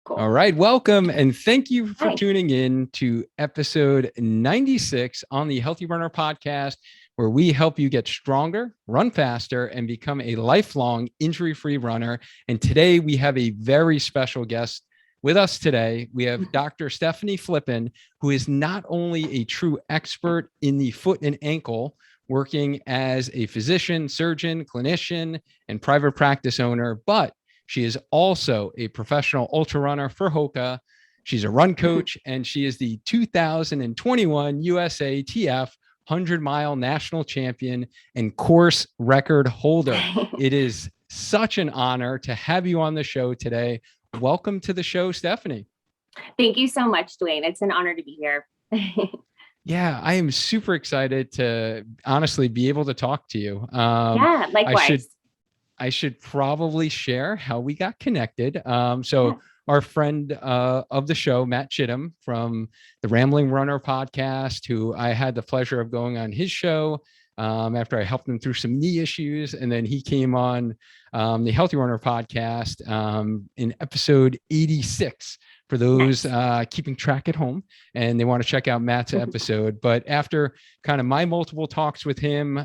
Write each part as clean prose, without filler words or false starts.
Cool. All right. Welcome. And thank you for tuning in to episode 96 on the Healthy Runner podcast, where we help you get stronger, run faster, and become a lifelong injury-free runner. And today we have a very special guest with us today. We have Dr. Stefanie Flippin, who is not only a true expert in the foot and ankle, working as a physician, surgeon, clinician, and private practice owner, but she is also a professional ultrarunner for HOKA. She's a run coach, and she is the 2021 USATF 100-mile national champion and course record holder. It is such an honor to have you on the show today. Welcome to the show, Stefanie. Thank you so much, Dwayne. It's an honor to be here. Yeah, I am super excited to honestly be able to talk to you. Yeah, likewise. I should probably share how we got connected. Our friend of the show, Matt Chittum from the Rambling Runner podcast, who I had the pleasure of going on his show after I helped him through some knee issues. And then he came on the Healthy Runner podcast in episode 86 for those keeping track at home and they want to check out Matt's episode. But after kind of my multiple talks with him,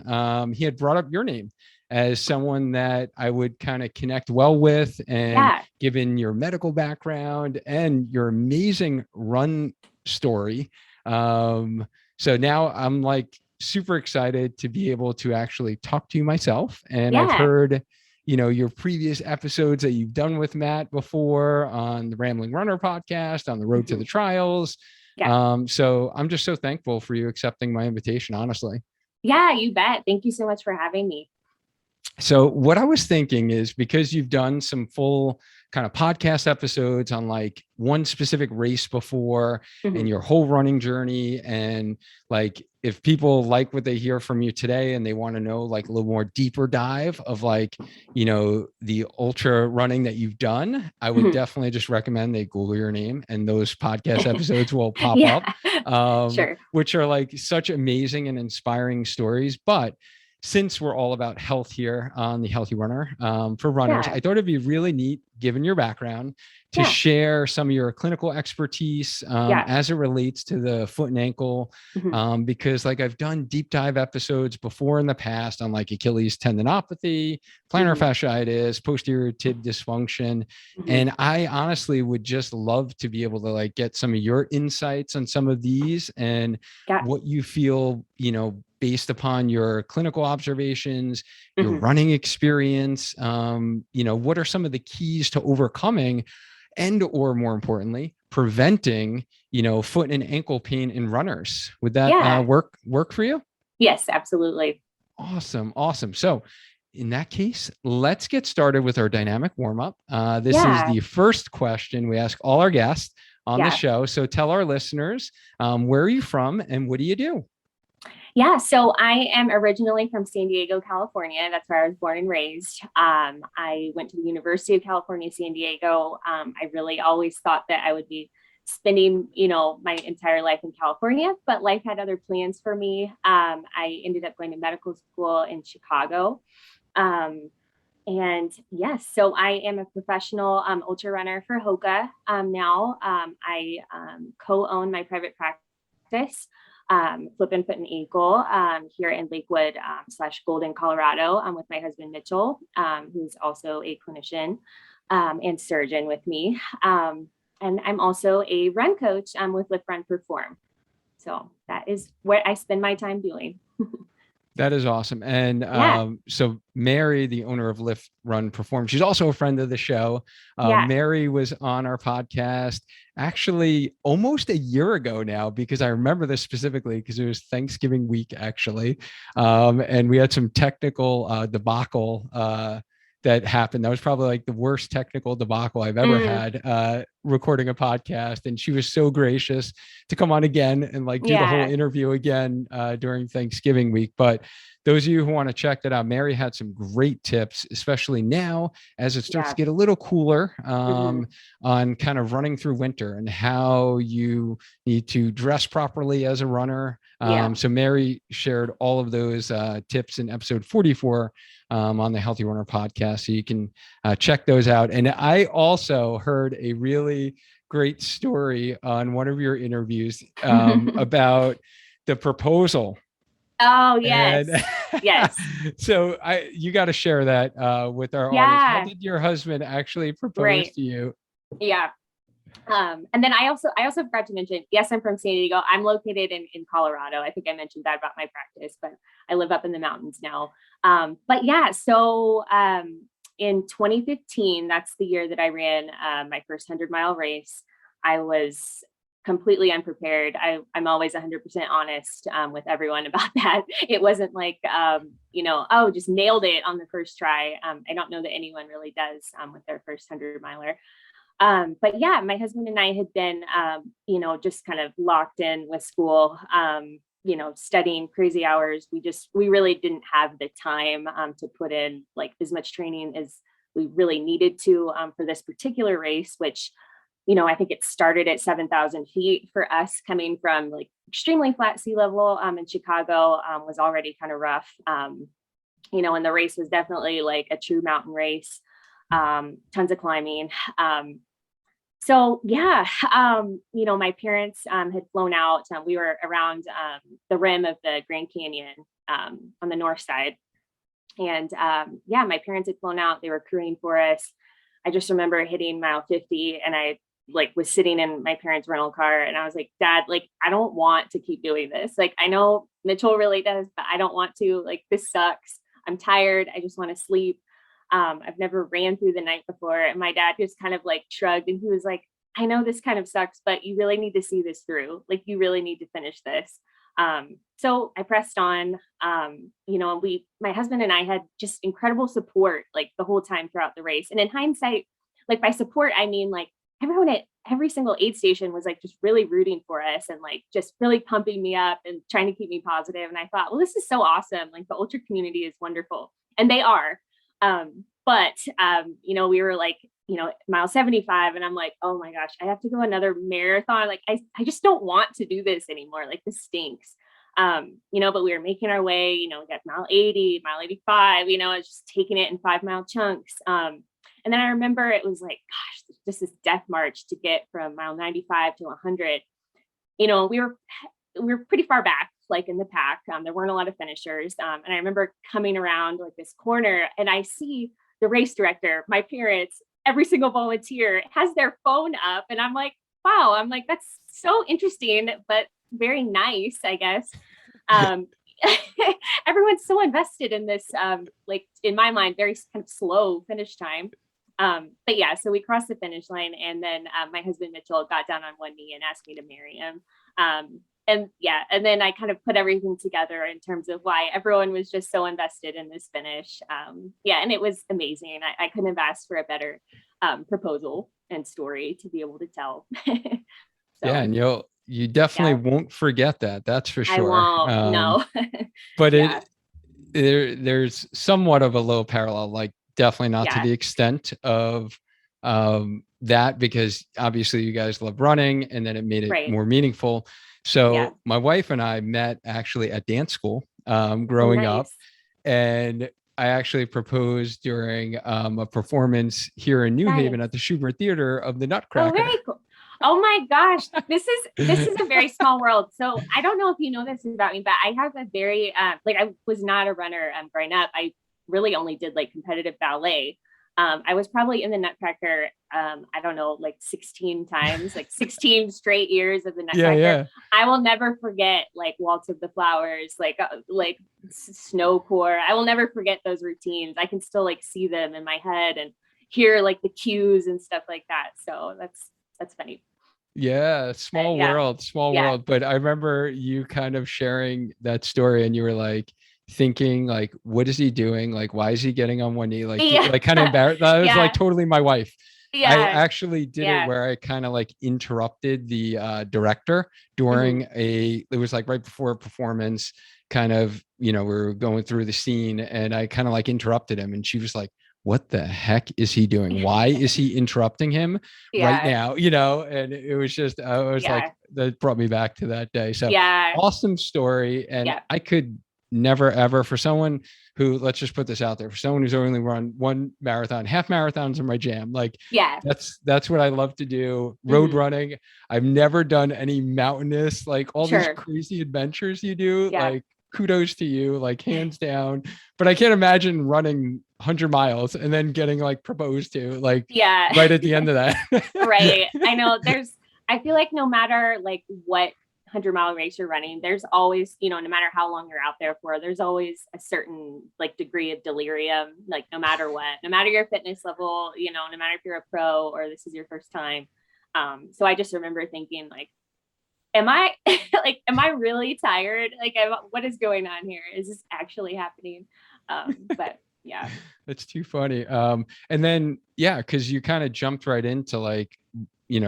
he had brought up your name as someone that I would kind of connect well with, and given your medical background and your amazing run story. So now I'm like super excited to be able to actually talk to you myself. And I've heard, your previous episodes that you've done with Matt before on the Rambling Runner podcast, on the road to the trials. So I'm just so thankful for you accepting my invitation, honestly. Yeah, you bet. Thank you so much for having me. So what I was thinking is, because you've done some full kind of podcast episodes on like one specific race before and your whole running journey, and like if people like what they hear from you today and they want to know like a little more deeper dive of like, the ultra running that you've done, I would definitely just recommend they Google your name and those podcast episodes will pop up, which are like such amazing and inspiring stories. But since we're all about health here on the Healthy Runner for runners, I thought it'd be really neat, given your background, to share some of your clinical expertise as it relates to the foot and ankle, because like I've done deep dive episodes before in the past on like Achilles tendinopathy, plantar fasciitis, posterior tib dysfunction. And I honestly would just love to be able to like get some of your insights on some of these and what you feel, based upon your clinical observations, your running experience, what are some of the keys to overcoming and, or more importantly, preventing, foot and ankle pain in runners? Would that work for you? Yes, absolutely. Awesome. So in that case, let's get started with our dynamic warm-up. This is the first question we ask all our guests on the show. So tell our listeners, where are you from and what do you do? Yeah, so I am originally from San Diego, California. That's where I was born and raised. I went to the University of California, San Diego. I really always thought that I would be spending, my entire life in California, but life had other plans for me. I ended up going to medical school in Chicago. And yes, so I am a professional ultra runner for HOKA. Now I co-own my private practice, Flippin Foot and Ankle, here in Lakewood / Golden, Colorado, with my husband, Mitchell, who's also a clinician and surgeon with me. And I'm also a run coach with Lift Run Perform. So that is what I spend my time doing. That is awesome. And so Mary, the owner of Lift Run Perform, she's also a friend of the show. Mary was on our podcast actually almost a year ago now, because I remember this specifically because it was Thanksgiving week, actually. And we had some technical debacle that happened. That was probably like the worst technical debacle I've ever had recording a podcast. And she was so gracious to come on again and like do the whole interview again during Thanksgiving week. But those of you who want to check that out, Mary had some great tips, especially now as it starts to get a little cooler on kind of running through winter and how you need to dress properly as a runner. So Mary shared all of those tips in episode 44 on the Healthy Runner podcast. So you can check those out. And I also heard a really really great story on one of your interviews about the proposal. Oh, yes. And Yes. so you got to share that with our audience. How Yeah. did your husband actually propose Right. to you? Yeah. And then I also forgot to mention, yes, I'm from San Diego. I'm located in Colorado. I think I mentioned that about my practice, but I live up in the mountains now. But yeah, so in 2015, that's the year that I ran my first 100-mile race. I was completely unprepared. I'm always 100% honest with everyone about that. It wasn't like, oh, just nailed it on the first try. I don't know that anyone really does with their first 100-miler. But yeah, my husband and I had been, just kind of locked in with school, studying crazy hours. We really didn't have the time to put in like as much training as we really needed to for this particular race, which, I think it started at 7,000 feet for us coming from like extremely flat sea level in Chicago was already kind of rough, and the race was definitely like a true mountain race, tons of climbing. So yeah, my parents had flown out. We were around the rim of the Grand Canyon on the north side. And my parents had flown out. They were crewing for us. I just remember hitting mile 50 and I like was sitting in my parents' rental car and I was like, Dad, like, I don't want to keep doing this. Like, I know Mitchell really does, but I don't want to. Like, this sucks. I'm tired. I just want to sleep. I've never ran through the night before. And my dad just kind of like shrugged and he was like, I know this kind of sucks, but you really need to see this through. Like, you really need to finish this. So I pressed on, my husband and I had just incredible support, like the whole time throughout the race. And in hindsight, like by support, I mean, like everyone at every single aid station was like just really rooting for us and like just really pumping me up and trying to keep me positive. And I thought, well, this is so awesome. Like the ultra community is wonderful. And they are. But we were like, mile 75 and I'm like, oh my gosh, I have to go another marathon. Like, I just don't want to do this anymore. Like, this stinks. But we were making our way, we got mile 80, mile 85, it's just taking it in 5-mile chunks. And then I remember it was like, gosh, this is death march to get from mile 95 to 100. We were pretty far back, like in the pack. There weren't a lot of finishers. And I remember coming around like this corner and I see the race director, my parents, every single volunteer has their phone up. And I'm like, wow, that's so interesting, but very nice, I guess. Everyone's so invested in this, like in my mind, very kind of slow finish time. But yeah, so we crossed the finish line and then my husband Mitchell got down on one knee and asked me to marry him. And then I kind of put everything together in terms of why everyone was just so invested in this finish. And it was amazing. I couldn't have asked for a better proposal and story to be able to tell. Yeah, and you definitely won't forget that. That's for sure. I won't. No. But there's somewhat of a low parallel, like definitely not to the extent of that, because obviously you guys love running and then it made it more meaningful. So my wife and I met actually at dance school growing up, and I actually proposed during a performance here in New Haven at the Schubert Theater of the Nutcracker. Oh, very cool. Oh my gosh, this is a very small world. So I don't know if you know this about me, but I have a very I was not a runner growing up. I really only did like competitive ballet. I was probably in the Nutcracker, I don't know, like 16 times, like 16 straight years of the Nutcracker. Yeah. I will never forget like Waltz of the Flowers, like Snow Corps. I will never forget those routines. I can still like see them in my head and hear like the cues and stuff like that. So that's funny. Yeah, small world. But I remember you kind of sharing that story and you were like thinking like, what is he doing? Like, why is he getting on one knee? Like, like kind of embarrassed. That was like totally my wife. I actually did it where I kind of like interrupted the director during it was like right before a performance, kind of, we were going through the scene and I kind of like interrupted him and she was like, what the heck is he doing? Why is he interrupting him right now? And it was just, I was like, that brought me back to that day. So awesome story. And I could never ever, for someone who, let's just put this out there, for someone who's only run one marathon, half marathons are my jam. Like Yeah. that's what I love to do. Road Mhm. running. I've never done any mountainous, like all these Sure. crazy adventures you do. Yeah. Like kudos to you, like hands down. But I can't imagine running 100 miles and then getting like proposed to, like Yeah. right at the end of that. Right. I know I feel like no matter like what 100-mile race you're running, there's always, no matter how long you're out there for, there's always a certain like degree of delirium, like no matter what, no matter your fitness level, no matter if you're a pro or this is your first time. So I just remember thinking like, am I like, am I really tired? Like, what is going on here? Is this actually happening? But yeah. That's too funny. And then, yeah, because you kind of jumped right into like,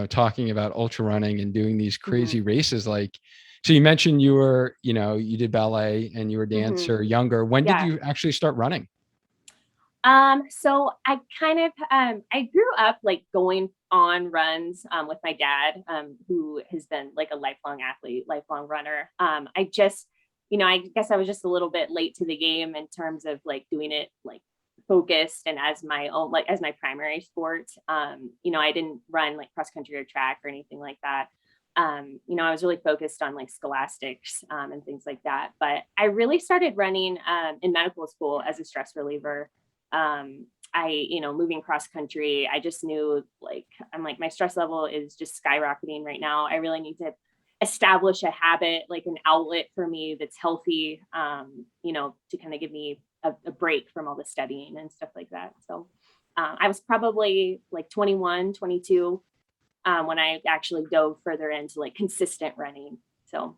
talking about ultra running and doing these crazy races. Like, so you mentioned you were, you did ballet and you were a dancer younger. When did Yeah. you actually start running? So I kind of, I grew up like going on runs, with my dad, who has been like a lifelong athlete, lifelong runner. I just, I guess I was just a little bit late to the game in terms of like doing it like focused and as my own, like as my primary sport. I didn't run like cross country or track or anything like that. I was really focused on like scholastics, and things like that. But I really started running, in medical school as a stress reliever. Moving cross country, I just knew like, I'm like, my stress level is just skyrocketing right now. I really need to establish a habit, like an outlet for me that's healthy, to kind of give me a break from all the studying and stuff like that. So I was probably like 21, 22, when I actually dove further into like consistent running. So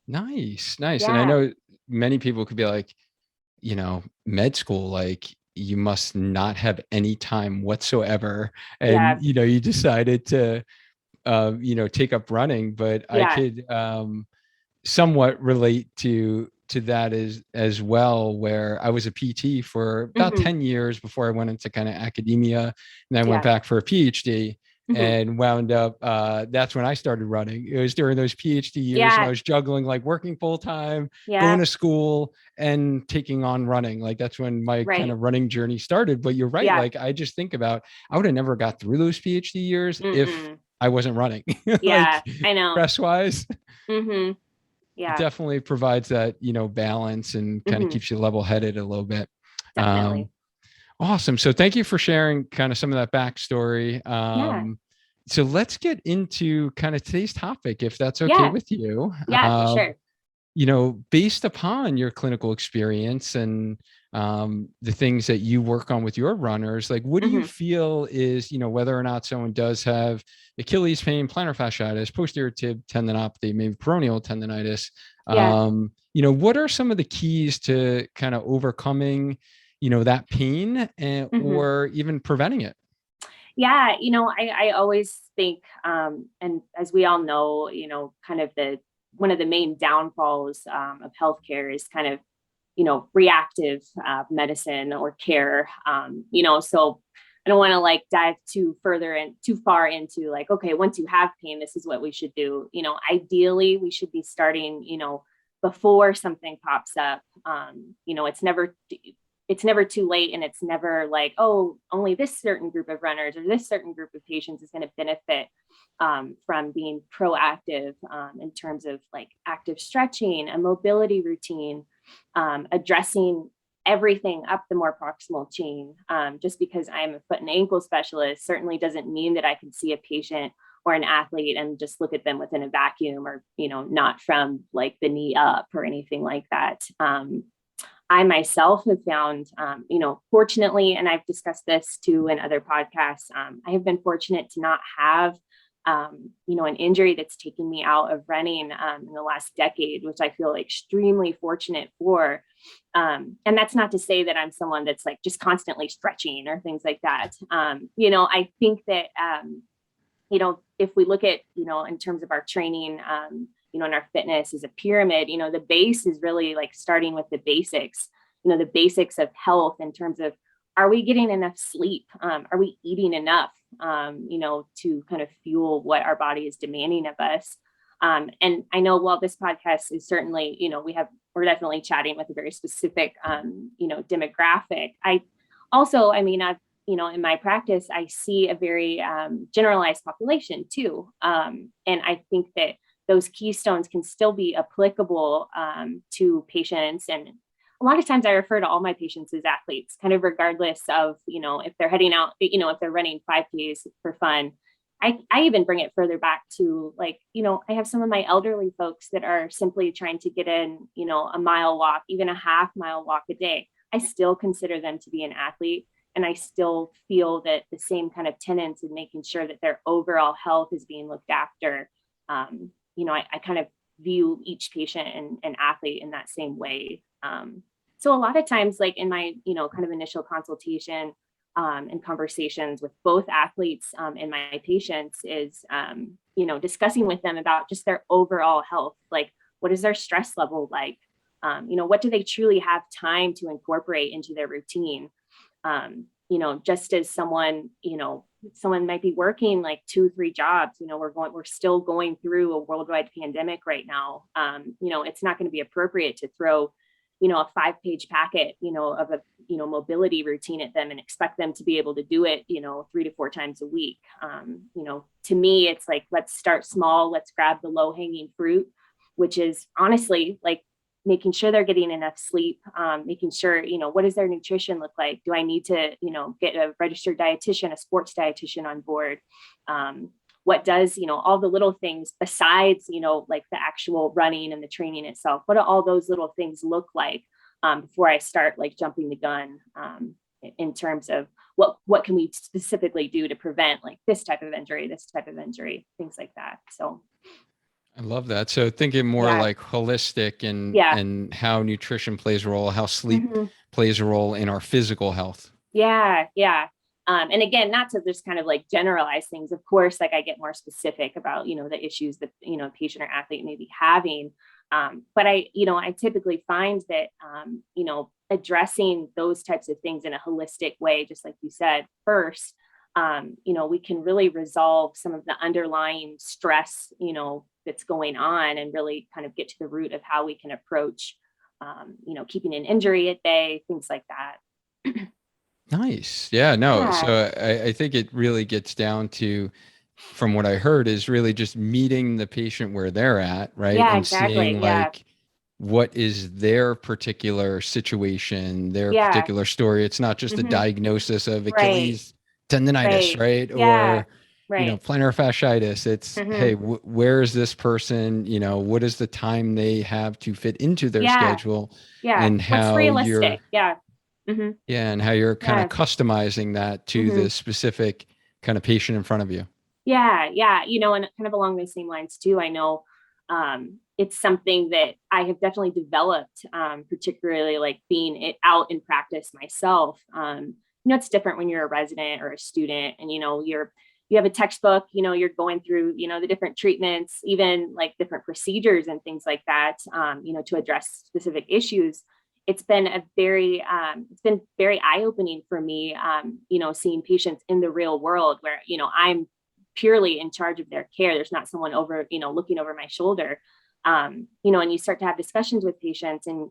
Nice. And I yeah. know many people could be like, med school, like you must not have any time whatsoever. Yeah. And, you decided to, take up running, but I Yeah. could, somewhat relate to that as well, where I was a PT for about 10 years before I went into kind of academia, and then went Yeah. back for a PhD and wound up, that's when I started running. It was during those PhD years, and I Yeah. was juggling like working full time, going Yeah. to school, and taking on running. Like that's when my kind Right. of running journey started. But you're right, Yeah. like I just think about, I would have never got through those PhD years if Mm-mm. I wasn't running. Yeah. Like I know. stress wise, it Yeah. definitely provides that, balance, and kind of keeps you level headed a little bit. Definitely. Awesome. So thank you for sharing kind of some of that backstory. Yeah. So let's get into kind of today's topic, if that's okay Yeah. with you. Yeah, for sure. Based upon your clinical experience and the things that you work on with your runners, like what do you feel is, whether or not someone does have Achilles pain, plantar fasciitis, posterior tib tendinopathy, maybe peroneal tendinitis, Yeah. what are some of the keys to kind of overcoming, that pain, and, or even preventing it? Yeah. I always think, and as we all know, kind of one of the main downfalls, of healthcare is kind of, reactive, medicine or care. So I don't want to like dive too far into like, okay, once you have pain, this is what we should do. Ideally we should be starting, before something pops up. It's never too late, and it's never like, oh, only this certain group of runners or this certain group of patients is going to benefit, from being proactive, in terms of like active stretching, a mobility routine, addressing everything up the more proximal chain. Just because I'm a foot and ankle specialist certainly doesn't mean that I can see a patient or an athlete and just look at them within a vacuum, or, not from like the knee up or anything like that. I myself have found, fortunately, and I've discussed this too in other podcasts, I have been fortunate to not have, an injury that's taken me out of running, in the last decade, which I feel extremely fortunate for. And that's not to say that I'm someone that's like just constantly stretching or things like that. I think that, if we look at, in terms of our training, in our fitness is a pyramid, the base is really like starting with the basics, the basics of health in terms of, are we getting enough sleep? Are we eating enough, to kind of fuel what our body is demanding of us? And I know, while this podcast is certainly, we're definitely chatting with a very specific, demographic. In my practice, I see a very generalized population too. And I think that those keystones can still be applicable to patients. And a lot of times I refer to all my patients as athletes, kind of regardless of, if they're heading out, if they're running 5Ks for fun. I even bring it further back to, like, I have some of my elderly folks that are simply trying to get in, a mile walk, even a half-mile walk a day. I still consider them to be an athlete. And I still feel that the same kind of tenets in making sure that their overall health is being looked after. I kind of view each patient and athlete in that same way. So a lot of times, like in my, kind of initial consultation, and conversations with both athletes and my patients is, discussing with them about just their overall health. Like, what is their stress level like? What do they truly have time to incorporate into their routine? Just as someone might be working like 2-3 jobs, we're still going through a worldwide pandemic right now. It's not going to be appropriate to throw a 5-page packet, of a, mobility routine at them and expect them to be able to do it, 3 to 4 times a week. To me, it's like, let's start small. Let's grab the low hanging fruit, which is honestly like making sure they're getting enough sleep, making sure, what does their nutrition look like? Do I need to, get a registered dietitian, a sports dietitian on board? What does, all the little things besides, like the actual running and the training itself, what do all those little things look like before I start like jumping the gun in terms of what can we specifically do to prevent like this type of injury, things like that. So I love that. So thinking more like holistic and how nutrition plays a role, how sleep plays a role in our physical health. Yeah. And again, not to just kind of like generalize things. Of course, like I get more specific about, the issues that, patient or athlete may be having. But I typically find that, addressing those types of things in a holistic way, just like you said, first, we can really resolve some of the underlying stress, that's going on, and really kind of get to the root of how we can approach, keeping an injury at bay, things like that. Nice. Yeah, no. So I think it really gets down to, from what I heard, is really just meeting the patient where they're at, right? Yeah, And exactly. seeing like what is their particular situation, their particular story. It's not just a diagnosis of Achilles tendonitis, right? Or, plantar fasciitis. It's, hey, where is this person? What is the time they have to fit into their schedule? And how what's realistic? and how you're kind of customizing that to the specific kind of patient in front of you. Yeah. And kind of along those same lines too, I know it's something that I have definitely developed, particularly like being out in practice myself. It's different when you're a resident or a student and, you have a textbook, you're going through, the different treatments, even like different procedures and things like that, to address specific issues. It's been very eye-opening for me, seeing patients in the real world where, I'm purely in charge of their care. There's not someone over, looking over my shoulder, and you start to have discussions with patients and,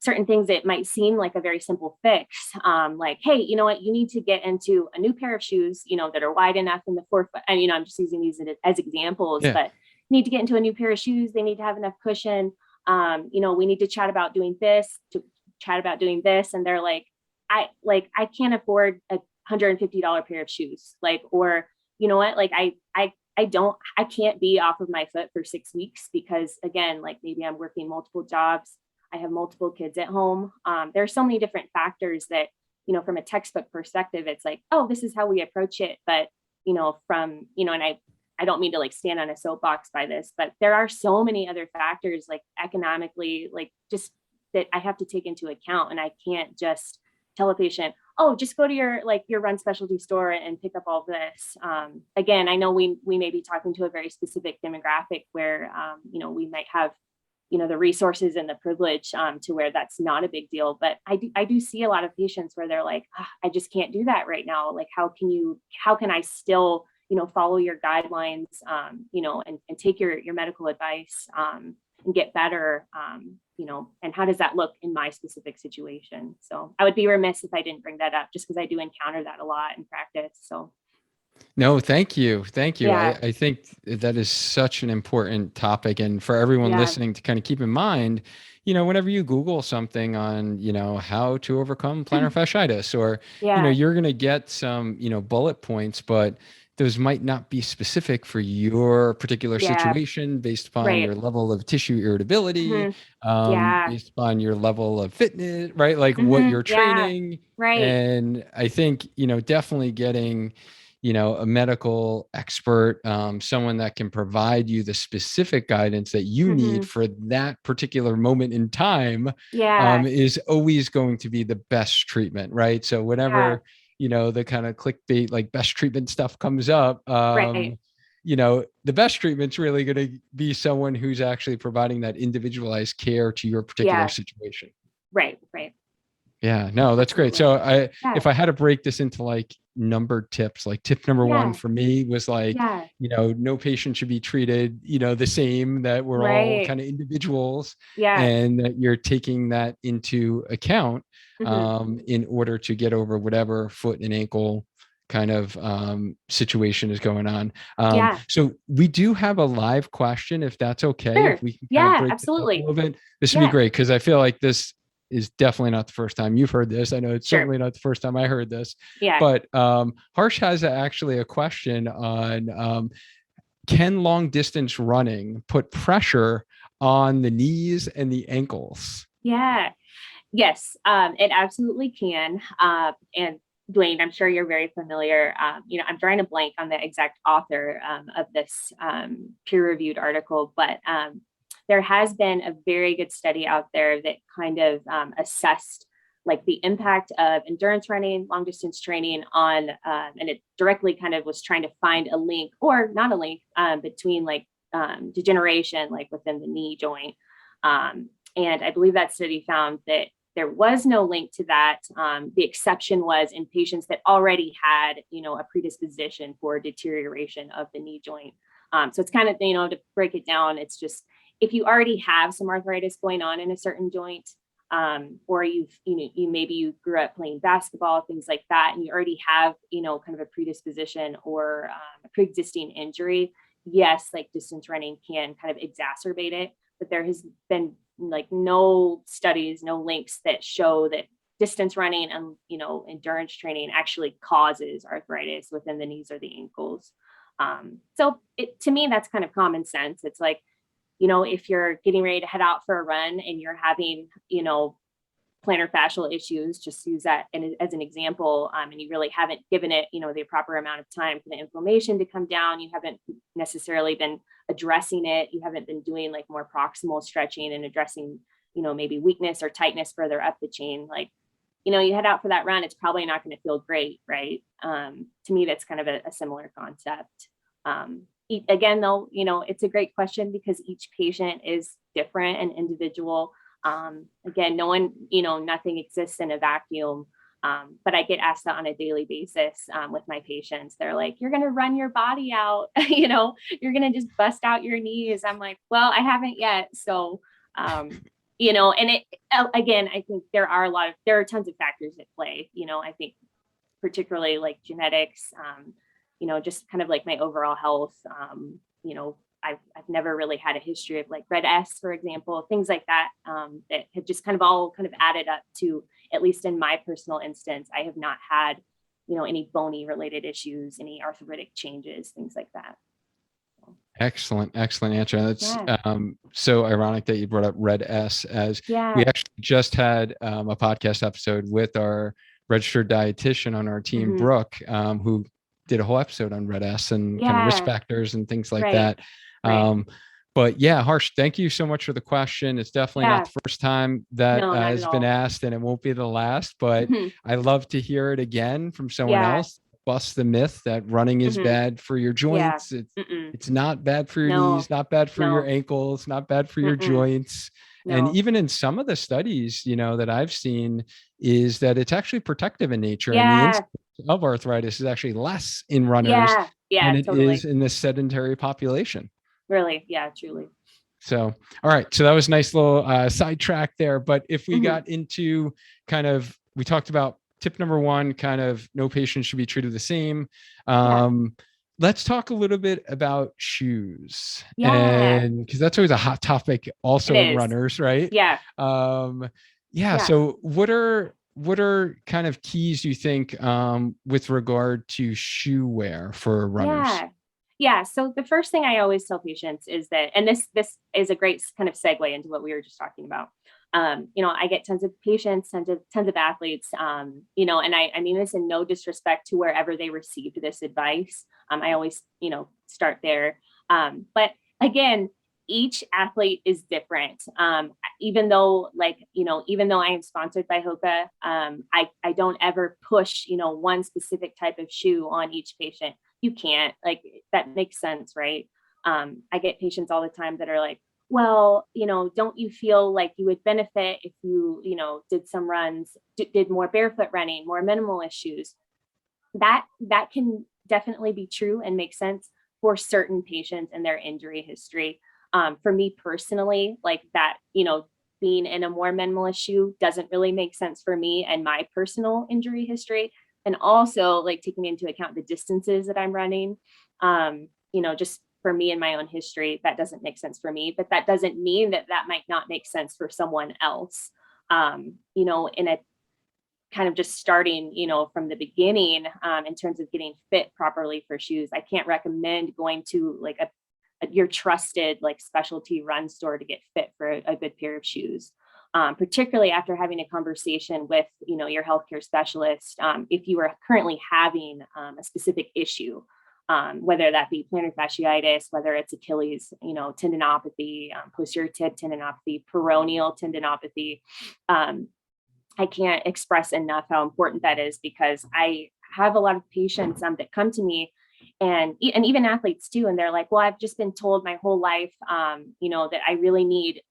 certain things that might seem like a very simple fix. Like, hey, you know what, you need to get into a new pair of shoes, that are wide enough in the forefoot. And, I'm just using these as examples, but you need to get into a new pair of shoes. They need to have enough cushion. We need to chat about doing this, And they're like, I can't afford a $150 pair of shoes. Like, or, you know what, like I can't be off of my foot for 6 weeks because, again, like maybe I'm working multiple jobs. I have multiple kids at home. There are so many different factors that, from a textbook perspective, it's like, oh, this is how we approach it. But, and I don't mean to like stand on a soapbox by this, but there are so many other factors, like economically, like just that I have to take into account. And I can't just tell a patient, oh, just go to your run specialty store and pick up all this. Again, I know we may be talking to a very specific demographic where, we might have, the resources and the privilege to where that's not a big deal. But I do see a lot of patients where they're like, I just can't do that right now. Like, how can I still, follow your guidelines, and take your medical advice, and get better, and how does that look in my specific situation? So I would be remiss if I didn't bring that up, just because I do encounter that a lot in practice. So. No, thank you. Thank you. Yeah. I think that is such an important topic. And for everyone Yeah. listening to kind of keep in mind, whenever you Google something on, how to overcome plantar fasciitis, or, Yeah. you're going to get some, bullet points, but those might not be specific for your particular Yeah. situation based upon Right. your level of tissue irritability, Yeah. based upon your level of fitness, right? Like what you're Yeah. training. Right. And I think, definitely getting a medical expert, someone that can provide you the specific guidance that you need for that particular moment in time, Yeah. is always going to be the best treatment, right? So Yeah. whenever, the kind of clickbait, like best treatment stuff comes up, Right. the best treatment's really going to be someone who's actually providing that individualized care to your particular Yeah. situation. Right. Right. Yeah, no, that's great. Absolutely. So Yeah. if I had to break this into like numbered tips, like tip number one Yeah. for me was like, Yeah. no patient should be treated, the same, that we're all Right. kind of individuals, Yeah. and that you're taking that into account, Mhm. in order to get over whatever foot and ankle kind of situation is going on. Yeah. So we do have a live question, if that's okay, Sure. if we can kind of Yeah. break this up a Absolutely. little bit. This would be Yeah. great, because I feel like this is definitely not the first time you've heard this. I know it's Sure. certainly not the first time I heard this, Yeah. but Harsh has actually a question on, can long distance running put pressure on the knees and the ankles? Yeah. Yes. It absolutely can. And Dwayne, I'm sure you're very familiar. I'm drawing a blank on the exact author of this peer-reviewed article, but there has been a very good study out there that kind of assessed like the impact of endurance running, long distance training on, and it directly kind of was trying to find a link, or not a link, between like degeneration, like within the knee joint. And I believe that study found that there was no link to that. The exception was in patients that already had, a predisposition for deterioration of the knee joint. So it's kind of, to break it down, it's just if you already have some arthritis going on in a certain joint, or maybe you grew up playing basketball, things like that, and you already have, kind of a predisposition or a pre-existing injury. Yes, like distance running can kind of exacerbate it, but there has been like no studies, no links that show that distance running and, endurance training actually causes arthritis within the knees or the ankles. So to me, that's kind of common sense. It's like, if you're getting ready to head out for a run and you're having, plantar fascial issues, just use that as an example, and you really haven't given it, the proper amount of time for the inflammation to come down. You haven't necessarily been addressing it. You haven't been doing like more proximal stretching and addressing, maybe weakness or tightness further up the chain. Like, you head out for that run, it's probably not going to feel great, right? To me, that's kind of a similar concept. Again, though, it's a great question because each patient is different and individual. Again, no one, nothing exists in a vacuum. But I get asked that on a daily basis with my patients. They're like, you're going to run your body out, you're going to just bust out your knees. I'm like, well, I haven't yet. So, and it, again, I think there are tons of factors at play. I think particularly like genetics, just kind of like my overall health. I've never really had a history of like red S, for example, things like that, that have just kind of all kind of added up to, at least in my personal instance, I have not had, any bony related issues, any arthritic changes, things like that. Excellent answer. That's Yeah. so ironic that you brought up red S, as we Yeah. actually just had a podcast episode with our registered dietitian on our team, Mm-hmm. Brooke, who did a whole episode on red S and kind of risk Yeah. factors and things like Right. that. Right. But yeah, Harsh, thank you so much for the question. It's definitely not Yeah. the first time that No, not at has been all. asked, and it won't be the last, but Mm-hmm. I love to hear it again from someone Yeah. else. Bust the myth that running is Mm-hmm. bad for your Yeah. joints. Mm-mm. It's not bad for your No. knees, not bad for your No. ankles, not bad for your Mm-mm. joints. And No. even in some of the studies, that I've seen, is that it's actually protective in nature. And the Yeah. incidence of arthritis is actually less in runners Yeah. Yeah, than it totally. is in this sedentary population. Really. Yeah, truly. So, all right. So that was a nice little sidetrack there. But if we Hmm. got into kind of, we talked about tip number one, kind of no patient should be treated the same. Yeah. Let's talk a little bit about shoes. Yeah, And because that's always a hot topic it also in is. runners, right? Yeah. Um, yeah. Yeah. So what are kind of keys you think with regard to shoe wear for runners? Yeah. Yeah. So the first thing I always tell patients is that, and this is a great kind of segue into what we were just talking about. I get tons of patients, tons of athletes, and I mean this in no disrespect to wherever they received this advice. I always, start there. But again, each athlete is different. Even though I am sponsored by HOKA, I don't ever push, one specific type of shoe on each patient. You can't, like, that makes sense, right? I get patients all the time that are like, well, don't you feel like you would benefit if you, did some runs, did more barefoot running, more minimalist shoes? That can definitely be true and make sense for certain patients and their injury history. For me personally, like that, being in a more minimalist shoe doesn't really make sense for me and my personal injury history. And also, like, taking into account the distances that I'm running, just for me and my own history, that doesn't make sense for me. But that doesn't mean that that might not make sense for someone else. In a kind of just starting, from the beginning, in terms of getting fit properly for shoes. I can't recommend going to like your trusted like specialty run store to get fit for a good pair of shoes. Particularly after having a conversation with, your healthcare specialist, if you are currently having a specific issue, whether that be plantar fasciitis, whether it's Achilles, tendinopathy, posterior tib tendinopathy, peroneal tendinopathy. I can't express enough how important that is, because I have a lot of patients that come to me, and even athletes too, and they're like, well, I've just been told my whole life, that I really need,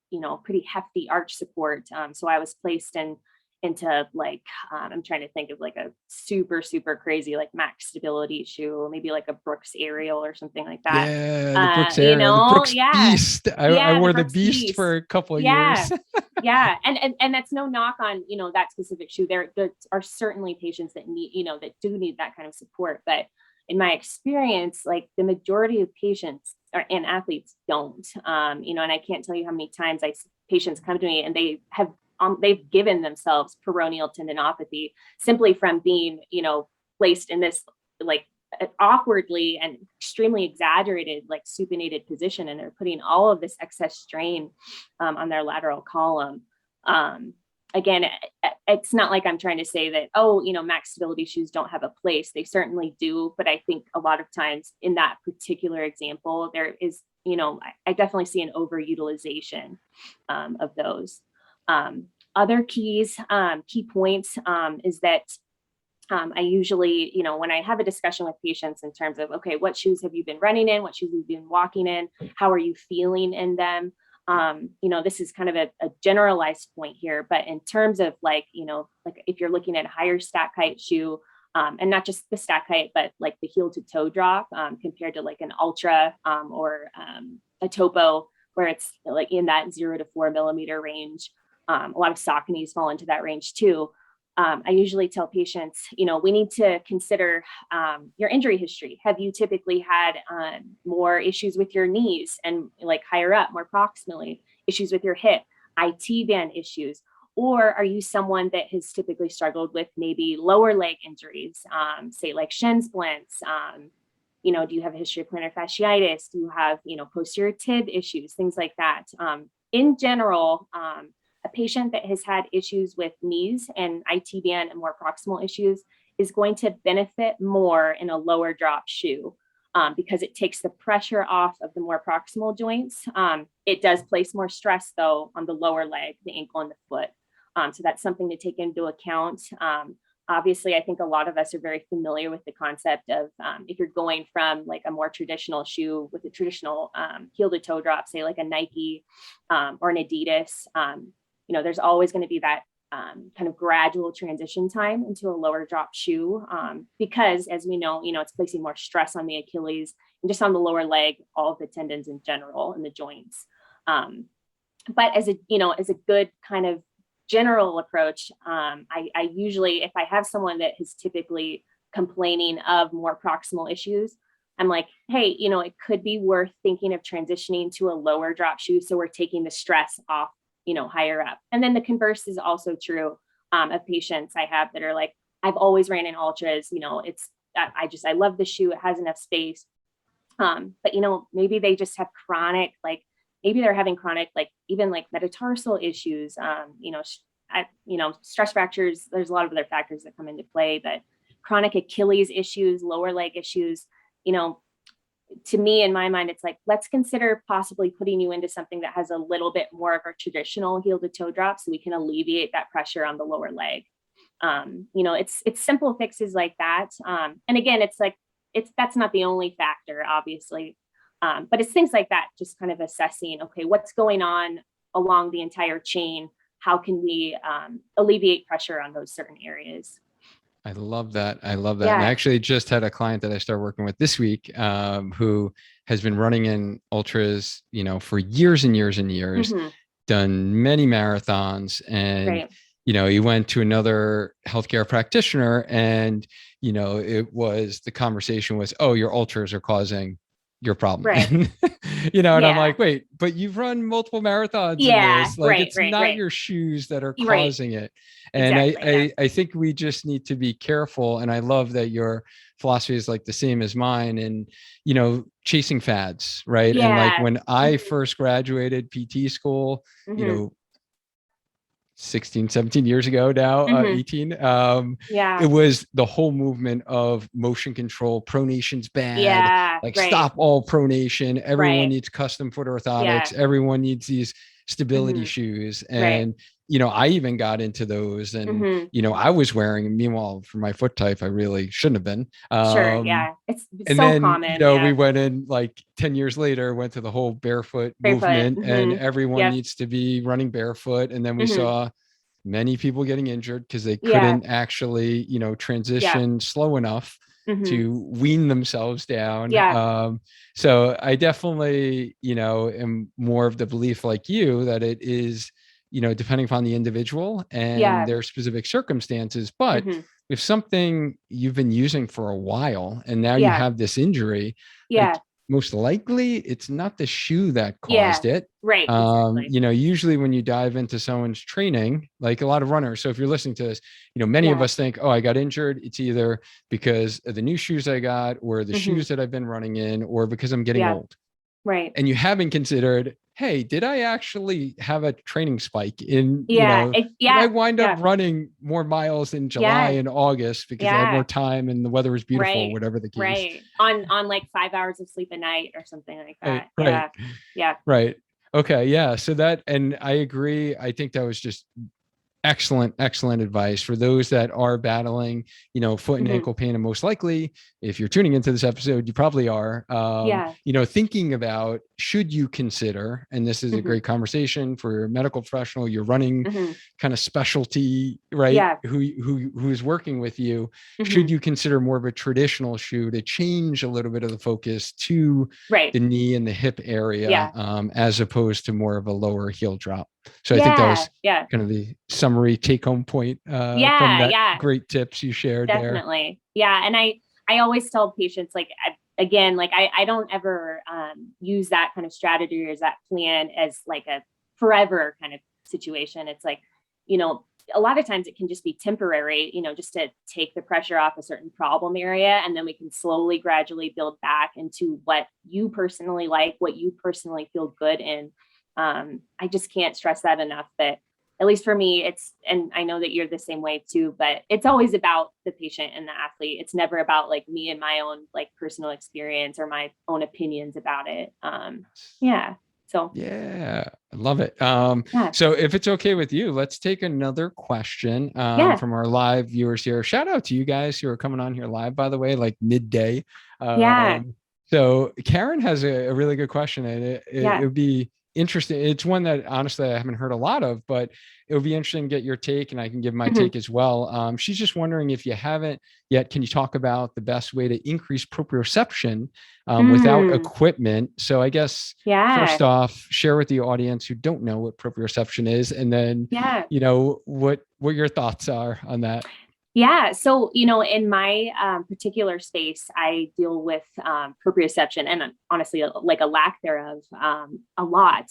pretty hefty arch support. So I was placed into like, I'm trying to think of like a super, super crazy, like max stability shoe, maybe like a Brooks Aerial or something like that. Yeah, the Brooks area, the Brooks Yeah. Beast. I Yeah, the wore the Brooks Beast Beast. for a couple of Yeah. years. Yeah. And that's no knock on, that specific shoe. There are certainly patients that need, that do need that kind of support. But in my experience, like the majority of patients and athletes don't, and I can't tell you how many times patients come to me and they've given themselves peroneal tendinopathy simply from being, placed in this like awkwardly and extremely exaggerated, like supinated position. And they're putting all of this excess strain on their lateral column. Again, it's not like I'm trying to say that, max stability shoes don't have a place. They certainly do. But I think a lot of times in that particular example, there is, I definitely see an overutilization of those. Other key points is that I usually, when I have a discussion with patients in terms of, okay, what shoes have you been running in? What shoes have you been walking in? How are you feeling in them? This is kind of a generalized point here, but in terms of like if you're looking at a higher stack height shoe, and not just the stack height, but like the heel to toe drop, compared to like an ultra, or a topo, where it's like in that 0 to 4 millimeter range. A lot of Sauconys fall into that range too. I usually tell patients, we need to consider your injury history. Have you typically had more issues with your knees and like higher up, more proximally, issues with your hip, IT band issues? Or are you someone that has typically struggled with maybe lower leg injuries, say like shin splints? Do you have a history of plantar fasciitis? Do you have, posterior tib issues, things like that? In general, a patient that has had issues with knees and IT band and more proximal issues is going to benefit more in a lower drop shoe, because it takes the pressure off of the more proximal joints. It does place more stress though on the lower leg, the ankle and the foot. So that's something to take into account. Obviously, I think a lot of us are very familiar with the concept of, if you're going from like a more traditional shoe with a traditional heel to toe drop, say like a Nike or an Adidas, there's always going to be that kind of gradual transition time into a lower drop shoe, because as we know, it's placing more stress on the Achilles and just on the lower leg, all of the tendons in general and the joints. But as a good kind of general approach, I usually, if I have someone that is typically complaining of more proximal issues, I'm like, hey, it could be worth thinking of transitioning to a lower drop shoe. So we're taking the stress off, higher up. And then the converse is also true of patients I have that are like, I've always ran in ultras, I love the shoe. It has enough space. But, maybe they just have chronic, like maybe they're having chronic, like even like metatarsal issues, stress fractures. There's a lot of other factors that come into play, but chronic Achilles issues, lower leg issues, to me, in my mind, it's like, let's consider possibly putting you into something that has a little bit more of a traditional heel to toe drop so we can alleviate that pressure on the lower leg. It's simple fixes like that. And again, it's like, that's not the only factor, obviously. But it's things like that, just kind of assessing, okay, what's going on along the entire chain? How can we alleviate pressure on those certain areas? I love that. Yeah. And I actually just had a client that I started working with this week, who has been running in ultras, for years and years and years, done many marathons. And, he went to another healthcare practitioner and, the conversation was, oh, your ultras are causing your problem. Right. And I'm like, wait, but you've run multiple marathons in this. Like, it's not your shoes that are causing it. And exactly, I think we just need to be careful. And I love that your philosophy is like the same as mine and, chasing fads. Right. And like when I first graduated PT school, 16, 17 years ago now, 18. It was the whole movement of motion control, pronation's bad, stop all pronation. Everyone needs custom foot orthotics. Everyone needs these stability shoes. And, I even got into those and, I was wearing, meanwhile for my foot type, I really shouldn't have been. Sure. Yeah. It's and so then, common. We went in like 10 years later, went to the whole barefoot movement and everyone needs to be running barefoot. And then we saw many people getting injured because they couldn't actually, transition slow enough to wean themselves down. So I definitely, am more of the belief like you that it is, depending upon the individual and their specific circumstances. But if something you've been using for a while and now you have this injury, like, most likely it's not the shoe that caused it. Right. Exactly. Usually when you dive into someone's training, like a lot of runners. So if you're listening to this, many of us think, oh, I got injured. It's either because of the new shoes I got or the shoes that I've been running in, or because I'm getting old. Right. And you haven't considered, hey, did I actually have a training spike in, did I wind up running more miles in July and August because I had more time and the weather was beautiful, whatever the case. Right. On like 5 hours of sleep a night or something like that. Right. Yeah. Right. Okay. Yeah. So that, and I agree. I think that was just excellent advice for those that are battling, foot and ankle pain. And most likely, if you're tuning into this episode, you probably are, thinking about, should you consider, and this is a great conversation for a medical professional, you're running kind of specialty, right? Who's working with you. Should you consider more of a traditional shoe to change a little bit of the focus to the knee and the hip area, as opposed to more of a lower heel drop? So I think that was kind of the summary take home point from that great tips you shared. Definitely. There. Yeah. And I always tell patients, like, I don't ever use that kind of strategy or that plan as like a forever kind of situation. It's like, a lot of times it can just be temporary, just to take the pressure off a certain problem area. And then we can slowly, gradually build back into what you personally like, what you personally feel good in. I just can't stress that enough, that at least for me, and I know that you're the same way too, but it's always about the patient and the athlete. It's never about like me and my own like personal experience or my own opinions about it. So I love it. So if it's okay with you, let's take another question from our live viewers here. Shout out to you guys who are coming on here live, by the way, like midday. So Karen has a really good question, and it would be interesting. It's one that honestly I haven't heard a lot of, but it would be interesting to get your take, and I can give my Mhm. take as well. She's just wondering, if you haven't yet, can you talk about the best way to increase proprioception without Mm, equipment? So I guess yeah, first off, share with the audience who don't know what proprioception is, and then, yeah. what your thoughts are on that. Yeah. So, in my particular space, I deal with proprioception and honestly, like a lack thereof, a lot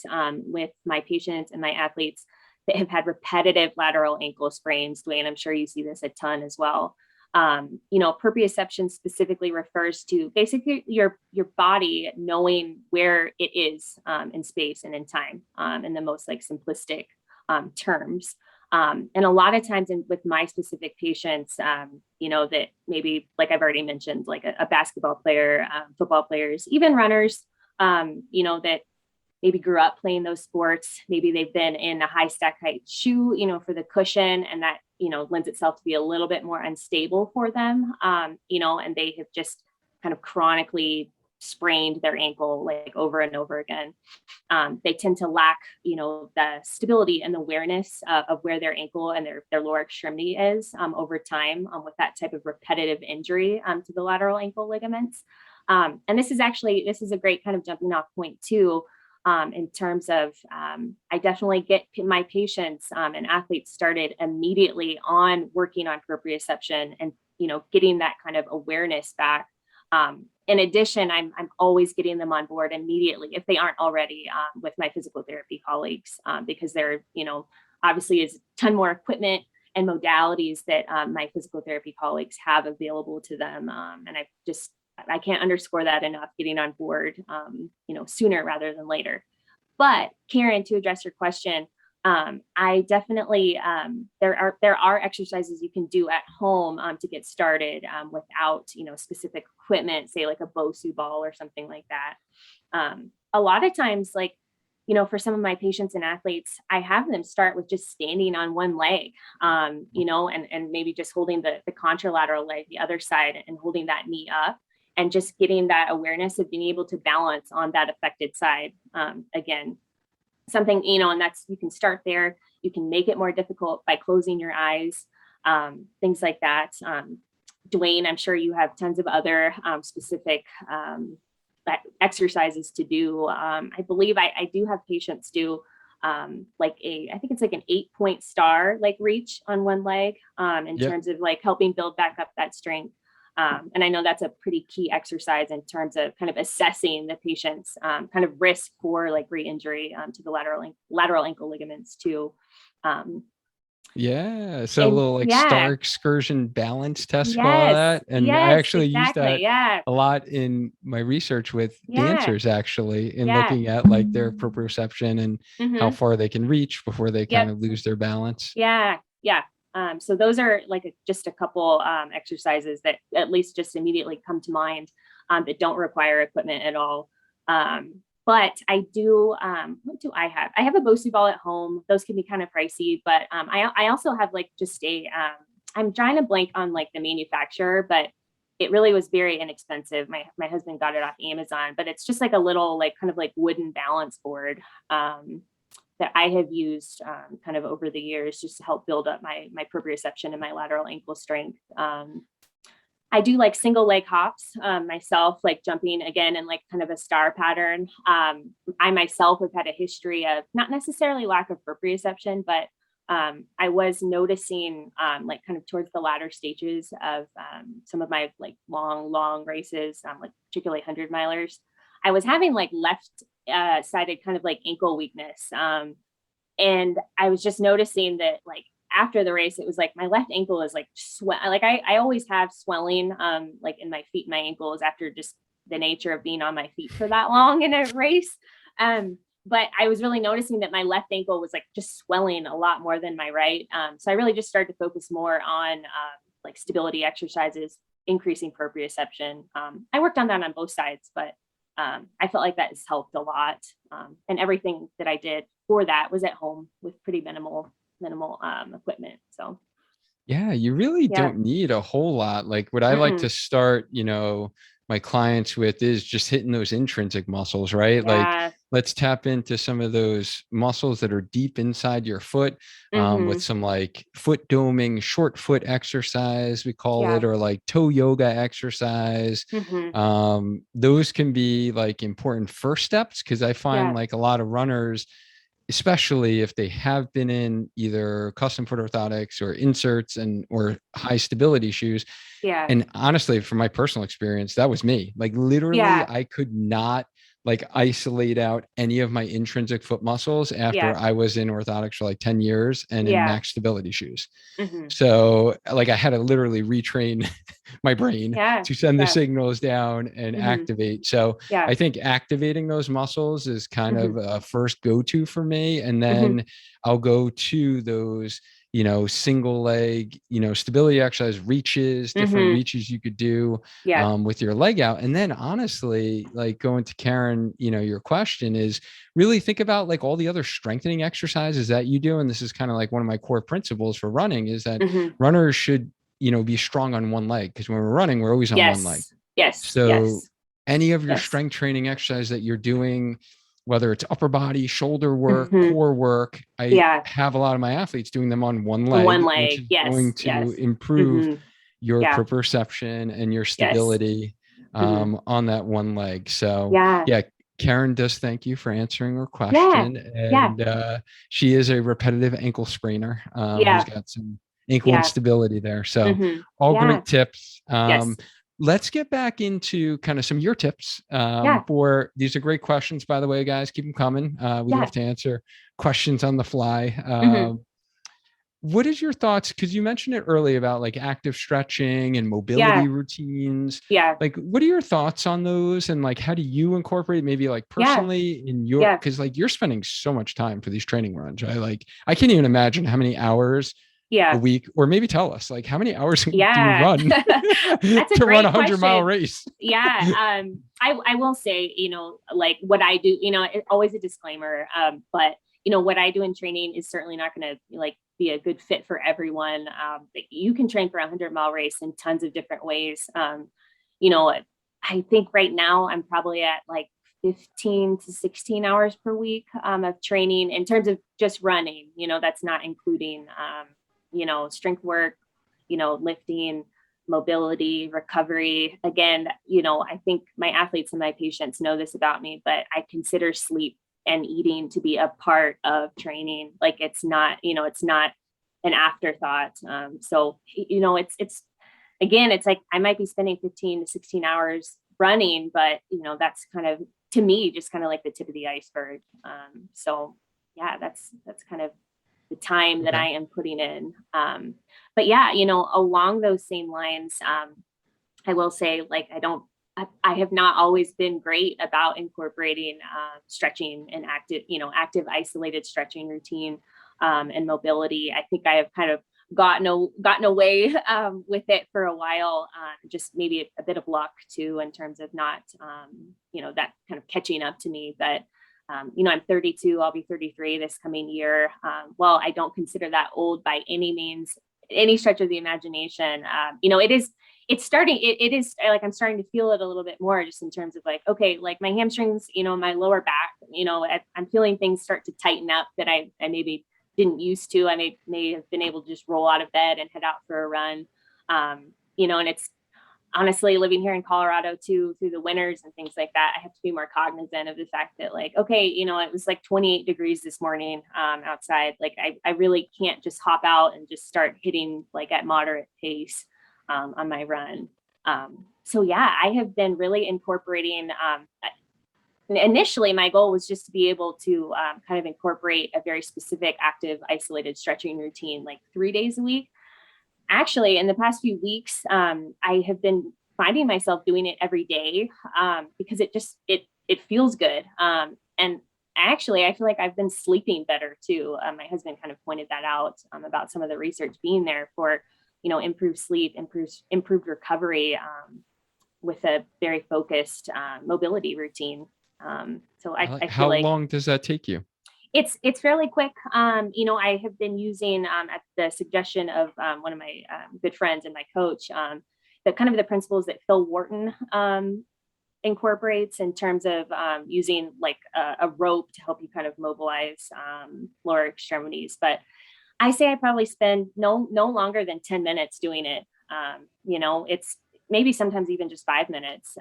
with my patients and my athletes that have had repetitive lateral ankle sprains. Dwayne, I'm sure you see this a ton as well. Proprioception specifically refers to basically your body knowing where it is in space and in time, in the most like simplistic terms. And a lot of times with my specific patients, that maybe, like I've already mentioned, like a basketball player, football players, even runners, that maybe grew up playing those sports. Maybe they've been in a high stack height shoe, for the cushion, and that, lends itself to be a little bit more unstable for them, and they have just kind of chronically sprained their ankle like over and over again. They tend to lack, the stability and awareness of where their ankle and their lower extremity is over time with that type of repetitive injury to the lateral ankle ligaments. And this is a great kind of jumping off point too, in terms of I definitely get my patients and athletes started immediately on working on proprioception and, getting that kind of awareness back. In addition, I'm always getting them on board immediately if they aren't already with my physical therapy colleagues, because there, obviously is a ton more equipment and modalities that my physical therapy colleagues have available to them. And I can't underscore that enough, getting on board, sooner rather than later. But Karen, to address your question, I definitely there are exercises you can do at home to get started without specific equipment, say like a Bosu ball or something like that. A lot of times, like for some of my patients and athletes, I have them start with just standing on one leg, and maybe just holding the contralateral leg, the other side, and holding that knee up, and just getting that awareness of being able to balance on that affected side. Again, something, and you can start there. You can make it more difficult by closing your eyes, things like that. Dwayne, I'm sure you have tons of other specific exercises to do. I believe I do have patients do I think it's like an 8-point star, like reach on one leg, in Yep. terms of like helping build back up that strength. And I know that's a pretty key exercise in terms of kind of assessing the patient's kind of risk for like re-injury to the lateral ankle ligaments too. Um, Yeah. So a and little like yeah, star excursion balance test, call yes, that. And I yes, actually use exactly. that Yeah, a lot in my research with yeah, dancers, actually, in yeah. looking at like their proprioception and how Mm-hmm. far they can reach before they kind Yep. of lose their balance. Yeah, yeah. So those are like just a couple exercises that at least just immediately come to mind that don't require equipment at all. But I do, what do I have? I have a Bosu ball at home. Those can be kind of pricey, but I also have like just I'm trying to blank on like the manufacturer, but it really was very inexpensive. My husband got it off Amazon, but it's just like a little like kind of like wooden balance board. That I have used kind of over the years just to help build up my proprioception and my lateral ankle strength. I do like single leg hops myself, like jumping again in like kind of a star pattern. I myself have had a history of not necessarily lack of proprioception, but I was noticing like kind of towards the latter stages of some of my like long races, like particularly 100 milers. I was having like left sided kind of like ankle weakness. And I was just noticing that like after the race, it was like my left ankle is like like I always have swelling like in my feet and my ankles after just the nature of being on my feet for that long in a race. But I was really noticing that my left ankle was like just swelling a lot more than my right. So I really just started to focus more on like stability exercises, increasing proprioception. I worked on that on both sides, but I felt like that has helped a lot. And everything that I did for that was at home with pretty minimal equipment. So Yeah, you really yeah. don't need a whole lot. Like, what I like Mm-mm. to start, my clients with is just hitting those intrinsic muscles, right? Like, Yeah. let's tap into some of those muscles that are deep inside your foot, with Mm-hmm. some like foot doming, short foot exercise, we call Yeah. it, or like toe yoga exercise. Mm-hmm. Those can be like important first steps, because I find Yeah. like a lot of runners, especially if they have been in either custom foot orthotics or inserts and or high stability shoes. Yeah. And honestly, from my personal experience, that was me. Like literally, Yeah. I could not like isolate out any of my intrinsic foot muscles after Yeah. I was in orthotics for like 10 years and in Yeah. max stability shoes. Mm-hmm. So like I had to literally retrain my brain Yeah. to send the Yeah. signals down and Mm-hmm. activate. So Yeah. I think activating those muscles is kind Mm-hmm. of a first go-to for me. And Mm-hmm. then I'll go to those, single leg, stability exercise, reaches, different Mm-hmm. reaches you could do Yeah. with your leg out. And then honestly, like going to Karen, your question is really think about like all the other strengthening exercises that you do. And this is kind of like one of my core principles for running is that Mm-hmm. runners should, be strong on one leg, because when we're running, we're always on one leg. Yes. Yes. So Yes. any of your Yes. strength training exercise that you're doing, whether it's upper body, shoulder work, Mm-hmm. core work, I Yeah. have a lot of my athletes doing them on one On one leg, which leg. is going Yes. to Yes. improve Mm-hmm. your Yeah. proprioception and your Yes. stability Mm-hmm. on that one leg. So Yeah. yeah, Karen does thank you for answering her Yeah. question. Yeah. And she is a repetitive ankle sprainer who's Yeah. got some ankle Yeah. instability there. So Mm-hmm. all Yeah. great tips. Yes. Let's get back into kind of some of your tips Yeah. for these are great questions, by the way, guys. Keep them coming. We Yeah. love to answer questions on the fly. Mm-hmm. What is your thoughts? Because you mentioned it earlier about like active stretching and mobility Yeah. routines. Yeah. Like, what are your thoughts on those? And like, how do you incorporate maybe like Yeah. personally in your, Yeah. because like you're spending so much time for these training runs. I can't even imagine how many hours a Yeah. week, or maybe tell us like how many hours a week do you Yeah. run That's a to run a great 100-mile question. race? Yeah. I will say, like what I do, it's always a disclaimer. But what I do in training is certainly not going to like be a good fit for everyone. You can train for a 100-mile race in tons of different ways. You know, I think right now I'm probably at like 15 to 16 hours per week of training in terms of just running. That's not including strength work, lifting, mobility, recovery. Again, I think my athletes and my patients know this about me, but I consider sleep and eating to be a part of training. Like it's not an afterthought. So, it's again, it's like I might be spending 15 to 16 hours running, but that's kind of, to me, just kind of like the tip of the iceberg. So yeah, that's kind of the time that Okay. I am putting in. But yeah, along those same lines, I will say, like, I have not always been great about incorporating stretching and active isolated stretching routine and mobility. I think I have kind of gotten away with it for a while. Just maybe a bit of luck too, in terms of not, that kind of catching up to me. But I'm 32. I'll be 33 this coming year. Well, I don't consider that old by any means, any stretch of the imagination. It's starting, it is like, I'm starting to feel it a little bit more just in terms of like, okay, like my hamstrings, my lower back, I'm feeling things start to tighten up that I maybe didn't used to. I may have been able to just roll out of bed and head out for a run. And it's honestly, living here in Colorado too, through the winters and things like that, I have to be more cognizant of the fact that like, okay, it was like 28 degrees this morning outside. Like I really can't just hop out and just start hitting like at moderate pace on my run. So yeah, I have been really incorporating. Initially, my goal was just to be able to kind of incorporate a very specific active isolated stretching routine, like 3 days a week. Actually, in the past few weeks, I have been finding myself doing it every day because it feels good. And actually, I feel like I've been sleeping better too. My husband kind of pointed that out about some of the research being there for, improved sleep, improved recovery with a very focused mobility routine. So I feel How like long does that take you? it's fairly quick. I have been using at the suggestion of one of my good friends and my coach, the kind of the principles that Phil Wharton incorporates in terms of using like a rope to help you kind of mobilize lower extremities. But I say I probably spend no longer than 10 minutes doing it. It's maybe sometimes even just 5 minutes.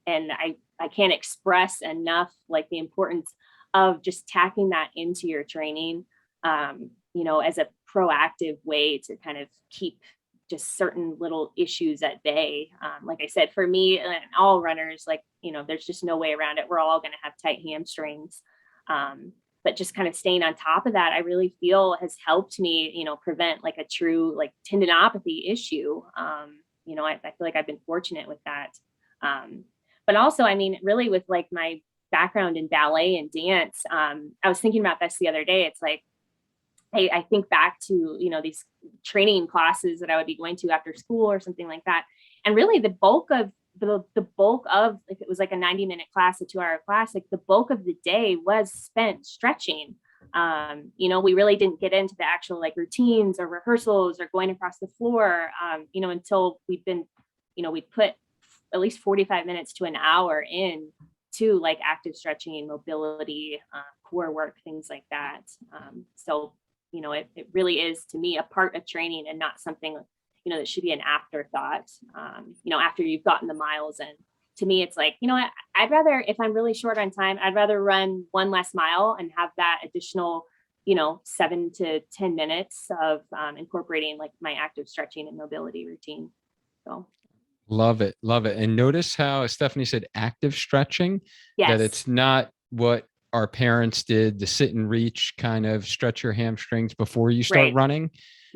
And I can't express enough like the importance of just tacking that into your training, as a proactive way to kind of keep just certain little issues at bay. Like I said, for me and all runners, like, there's just no way around it. We're all going to have tight hamstrings. But just kind of staying on top of that, I really feel has helped me, prevent like a true like tendinopathy issue. I feel like I've been fortunate with that. But also, I mean, really with like my background in ballet and dance, I was thinking about this the other day. It's like, I think back to, these training classes that I would be going to after school or something like that. And really the bulk of if it was like a 90-minute class, a 2-hour class, like the bulk of the day was spent stretching. We really didn't get into the actual like routines or rehearsals or going across the floor, until we'd put at least 45 minutes to an hour in to like active stretching, mobility, core work, things like that. So it really is to me a part of training and not something, that should be an afterthought, after you've gotten the miles in. To me, it's like, I'd rather, if I'm really short on time, I'd rather run one less mile and have that additional, 7 to 10 minutes of incorporating like my active stretching and mobility routine. So. Love it. Love it. And notice how Stefanie said active stretching, yes. That it's not what our parents did, the sit and reach kind of stretch your hamstrings before you start running.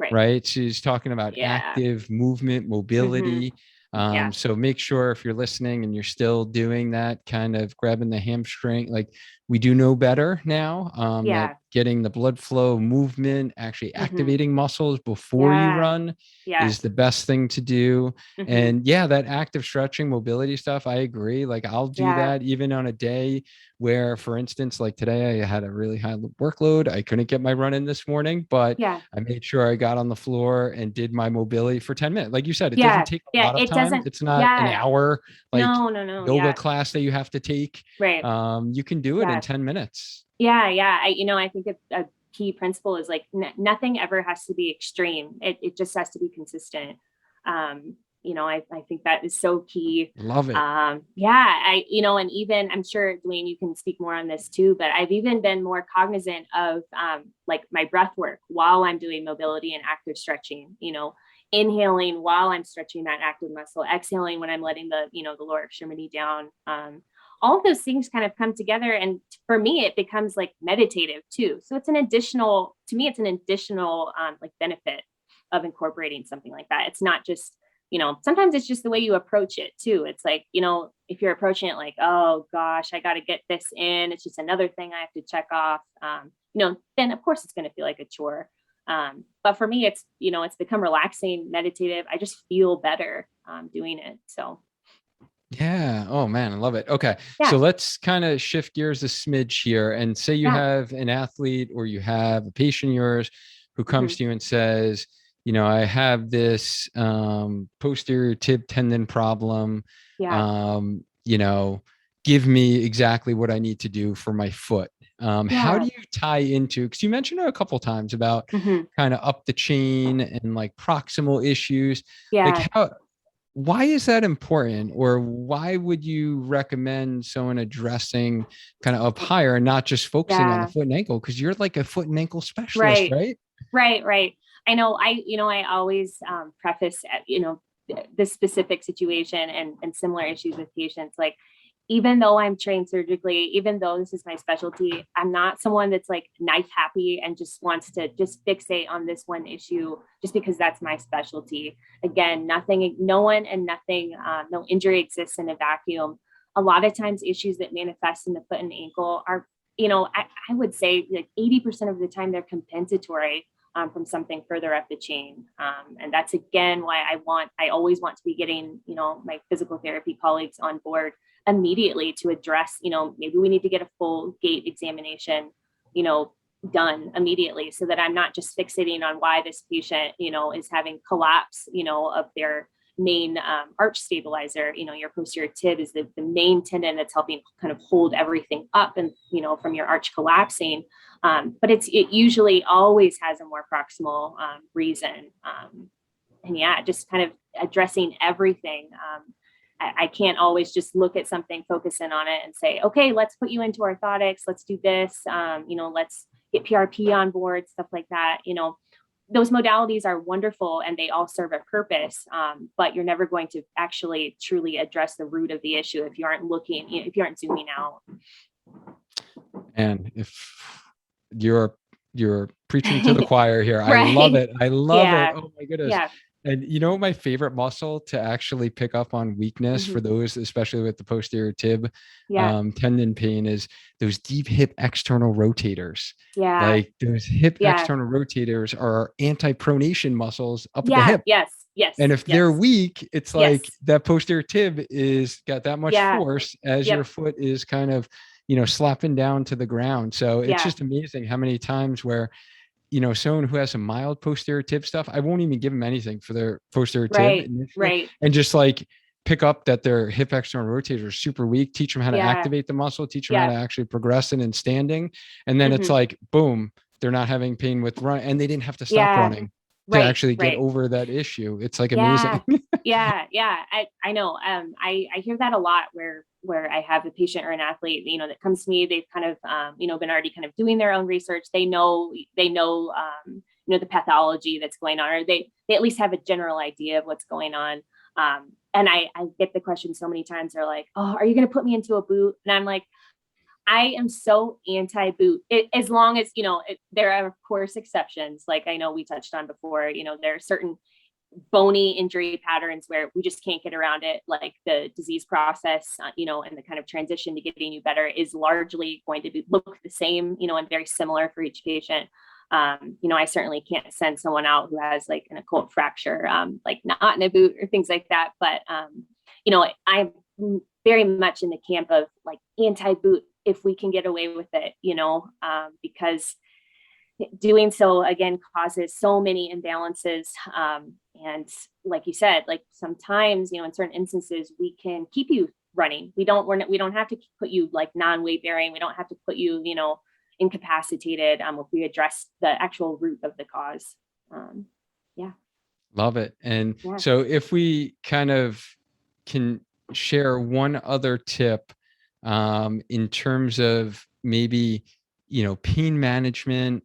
Right. She's talking about active movement, mobility. So make sure if you're listening and you're still doing that, kind of grabbing the hamstring, like we do know better now, that getting the blood flow, movement, actually activating muscles before you run is the best thing to do. And that active stretching, mobility stuff, I agree. Like I'll do that even on a day where, for instance, like today I had a really high workload. I couldn't get my run in this morning, but I made sure I got on the floor and did my mobility for 10 minutes. Like you said, it doesn't take a lot of time. It's not an hour like yoga class that you have to take. Right. You can do it in 10 minutes. I think a key principle is like nothing ever has to be extreme. It just has to be consistent. I think that is so key. Love it. And even I'm sure Dwayne, you can speak more on this too, but I've even been more cognizant of like my breath work while I'm doing mobility and active stretching, inhaling while I'm stretching that active muscle, exhaling when I'm letting the lower extremity down. All of those things kind of come together. And for me, it becomes like meditative too. So it's an additional like benefit of incorporating something like that. It's not just, sometimes it's just the way you approach it too. It's like, if you're approaching it like, oh gosh, I got to get this in, it's just another thing I have to check off, then of course it's going to feel like a chore. But for me, it's become relaxing, meditative. I just feel better doing it. So. Yeah. Oh man, I love it. Okay. So let's kind of shift gears a smidge here and say you have an athlete or you have a patient of yours who comes to you and says, I have this posterior tib tendon problem. Give me exactly what I need to do for my foot. How do you tie into, because you mentioned it a couple of times about kind of up the chain and like proximal issues. Like why is that important, or why would you recommend someone addressing kind of up higher and not just focusing on the foot and ankle? Because you're like a foot and ankle specialist, right? Right. I know. I always preface, this specific situation and similar issues with patients. Like, even though I'm trained surgically, even though this is my specialty, I'm not someone that's like knife happy and just wants to just fixate on this one issue just because that's my specialty. Again, no one and nothing, no injury exists in a vacuum. A lot of times issues that manifest in the foot and ankle are, I would say like 80% of the time they're compensatory from something further up the chain. And that's again why I always want to be getting, my physical therapy colleagues on board immediately to address, maybe we need to get a full gait examination, done immediately so that I'm not just fixating on why this patient, is having collapse, of their, main arch stabilizer. Your posterior tib is the main tendon that's helping kind of hold everything up and, from your arch collapsing. But it usually always has a more proximal reason. And yeah, just kind of addressing everything. I can't always just look at something, focus in on it and say, okay, let's put you into orthotics. Let's do this. Let's get PRP on board, stuff like that. Those modalities are wonderful and they all serve a purpose. But you're never going to actually truly address the root of the issue if you aren't looking, if you aren't zooming out. And if you're preaching to the choir here, Right. I love it. I love Yeah. it. Oh my goodness. Yeah. And my favorite muscle to actually pick up on weakness for those, especially with the posterior tib tendon pain, is those deep hip external rotators. Yeah. Like those hip external rotators are anti-pronation muscles up at the hip. Yes. And if they're weak, it's like that posterior tib is got that much force as your foot is kind of, slapping down to the ground. So it's just amazing how many times where, someone who has some mild posterior tib stuff, I won't even give them anything for their posterior tib initially, and just like pick up that their hip external rotators are super weak, teach them how to activate the muscle, teach them how to actually progress in and standing. And then it's like, boom, they're not having pain with run, and they didn't have to stop running to actually get over that issue. It's like amazing. I know. I hear that a lot where I have a patient or an athlete, that comes to me, they've kind of, been already kind of doing their own research. They know, the pathology that's going on, or they at least have a general idea of what's going on. And I get the question so many times. They're like, oh, are you going to put me into a boot? And I'm like, I am so anti-boot, as long as, there are of course exceptions. Like I know we touched on before, there are certain bony injury patterns where we just can't get around it. Like the disease process, and the kind of transition to getting you better is largely going to look the same, and very similar for each patient. I certainly can't send someone out who has like an occult fracture, like not in a boot or things like that. But, I'm very much in the camp of like anti-boot if we can get away with it, because doing so again causes so many imbalances. And like you said, like sometimes, in certain instances, we can keep you running. We don't have to put you like non-weight bearing. We don't have to put you, incapacitated if we address the actual root of the cause. Love it. And so if we kind of can share one other tip in terms of maybe, pain management,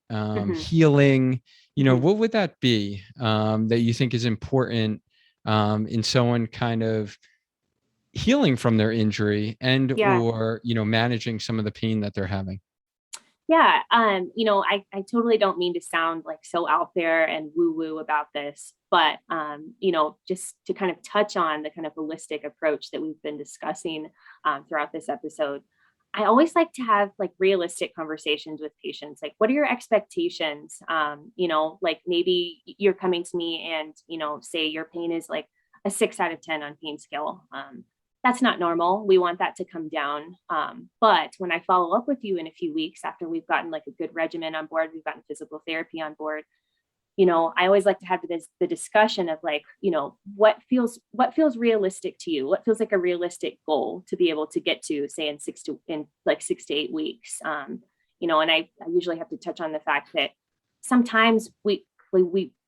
healing, what would that be that you think is important in someone kind of healing from their injury and or, managing some of the pain that they're having? I totally don't mean to sound like so out there and woo-woo about this, but, just to kind of touch on the kind of holistic approach that we've been discussing throughout this episode, I always like to have like realistic conversations with patients. Like, what are your expectations? Like maybe you're coming to me and, say your pain is like a 6 out of 10 on pain scale. That's not normal. We want that to come down. But when I follow up with you in a few weeks after we've gotten like a good regimen on board, we've gotten physical therapy on board, I always like to have the discussion of like, what feels realistic to you? What feels like a realistic goal to be able to get to, say, in 6 to 8 weeks? And I usually have to touch on the fact that sometimes we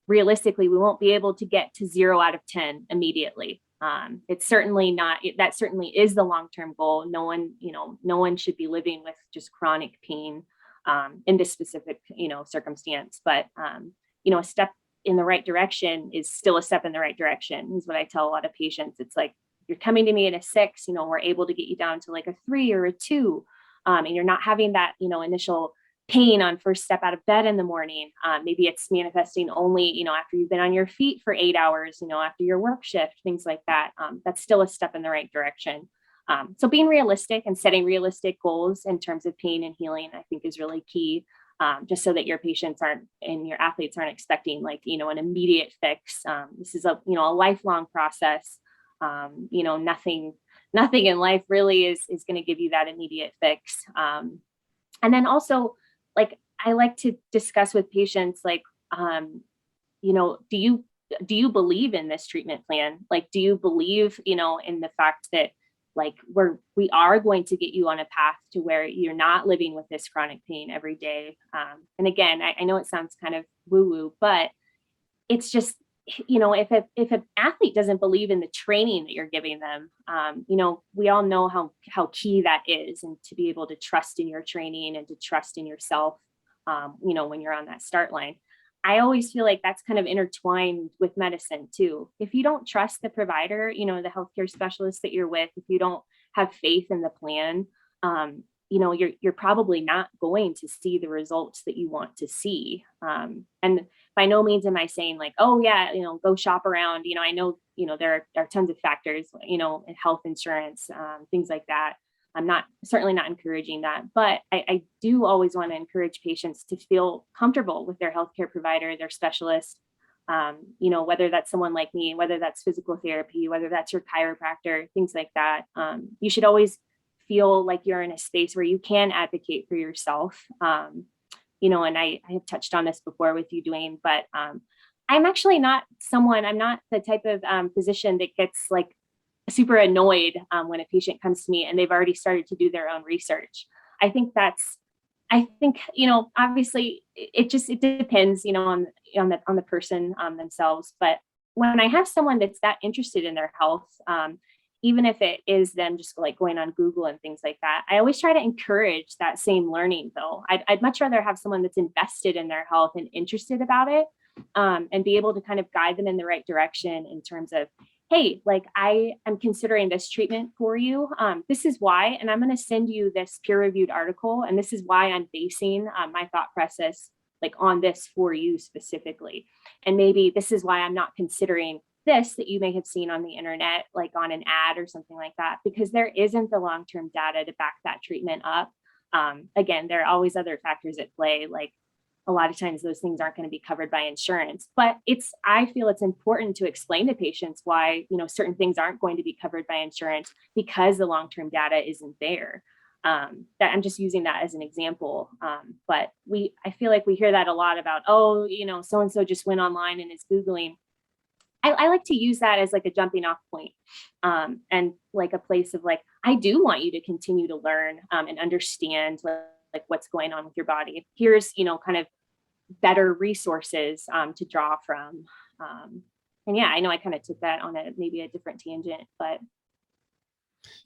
realistically, we won't be able to get to 0 out of 10 immediately. It's certainly not, that certainly is the long-term goal. No one should be living with just chronic pain in this specific, circumstance, but, a step in the right direction is still a step in the right direction is what I tell a lot of patients. It's like, you're coming to me at a 6, we're able to get you down to like a 3 or a 2. And you're not having that, initial pain on first step out of bed in the morning. Maybe it's manifesting only, after you've been on your feet for 8 hours, after your work shift, things like that. That's still a step in the right direction. So being realistic and setting realistic goals in terms of pain and healing, I think is really key. Just so that your patients and your athletes aren't expecting like, an immediate fix. This is a lifelong process. Nothing in life really is going to give you that immediate fix. And then also, like, I like to discuss with patients, like, do you do you believe in this treatment plan? Like, do you believe, you know, in the fact that like we are going to get you on a path to where you're not living with this chronic pain every day. And again, I know it sounds kind of woo woo, but it's just, you know, if an athlete doesn't believe in the training that you're giving them, you know, we all know how key that is, and to be able to trust in your training and to trust in yourself, you know, when you're on that start line. I always feel like that's kind of intertwined with medicine too. If you don't trust the provider, you know, the healthcare specialist that you're with, if you don't have faith in the plan, you know, you're probably not going to see the results that you want to see. And by no means am I saying like, oh yeah, you know, go shop around. You know, I know, you know, there are tons of factors, you know, in health insurance, things like that. I'm certainly not encouraging that, but I do always want to encourage patients to feel comfortable with their healthcare provider, their specialist, you know, whether that's someone like me, whether that's physical therapy, whether that's your chiropractor, things like that. You should always feel like you're in a space where you can advocate for yourself. You know, and I have touched on this before with you, Dwayne, but I'm actually not I'm not the type of physician that gets like super annoyed when a patient comes to me and they've already started to do their own research. I think, you know, obviously it depends, you know, on the person themselves. But when I have someone that's that interested in their health, even if it is them just like going on Google and things like that, I always try to encourage that same learning though. I'd much rather have someone that's invested in their health and interested about it, and be able to kind of guide them in the right direction in terms of, hey, like I am considering this treatment for you. This is why, and I'm going to send you this peer-reviewed article. And this is why I'm basing my thought process like on this for you specifically. And maybe this is why I'm not considering this that you may have seen on the internet, like on an ad or something like that, because there isn't the long-term data to back that treatment up. Again, there are always other factors at play, like a lot of times those things aren't going to be covered by insurance, but I feel it's important to explain to patients why, you know, certain things aren't going to be covered by insurance because the long-term data isn't there. That I'm just using that as an example. But I feel like we hear that a lot about, oh, you know, so-and-so just went online and is Googling. I like to use that as like a jumping off point, and like a place of like, I do want you to continue to learn and understand like what's going on with your body. Here's, you know, kind of better resources to draw from. And yeah, I know I kind of took that on maybe a different tangent, but.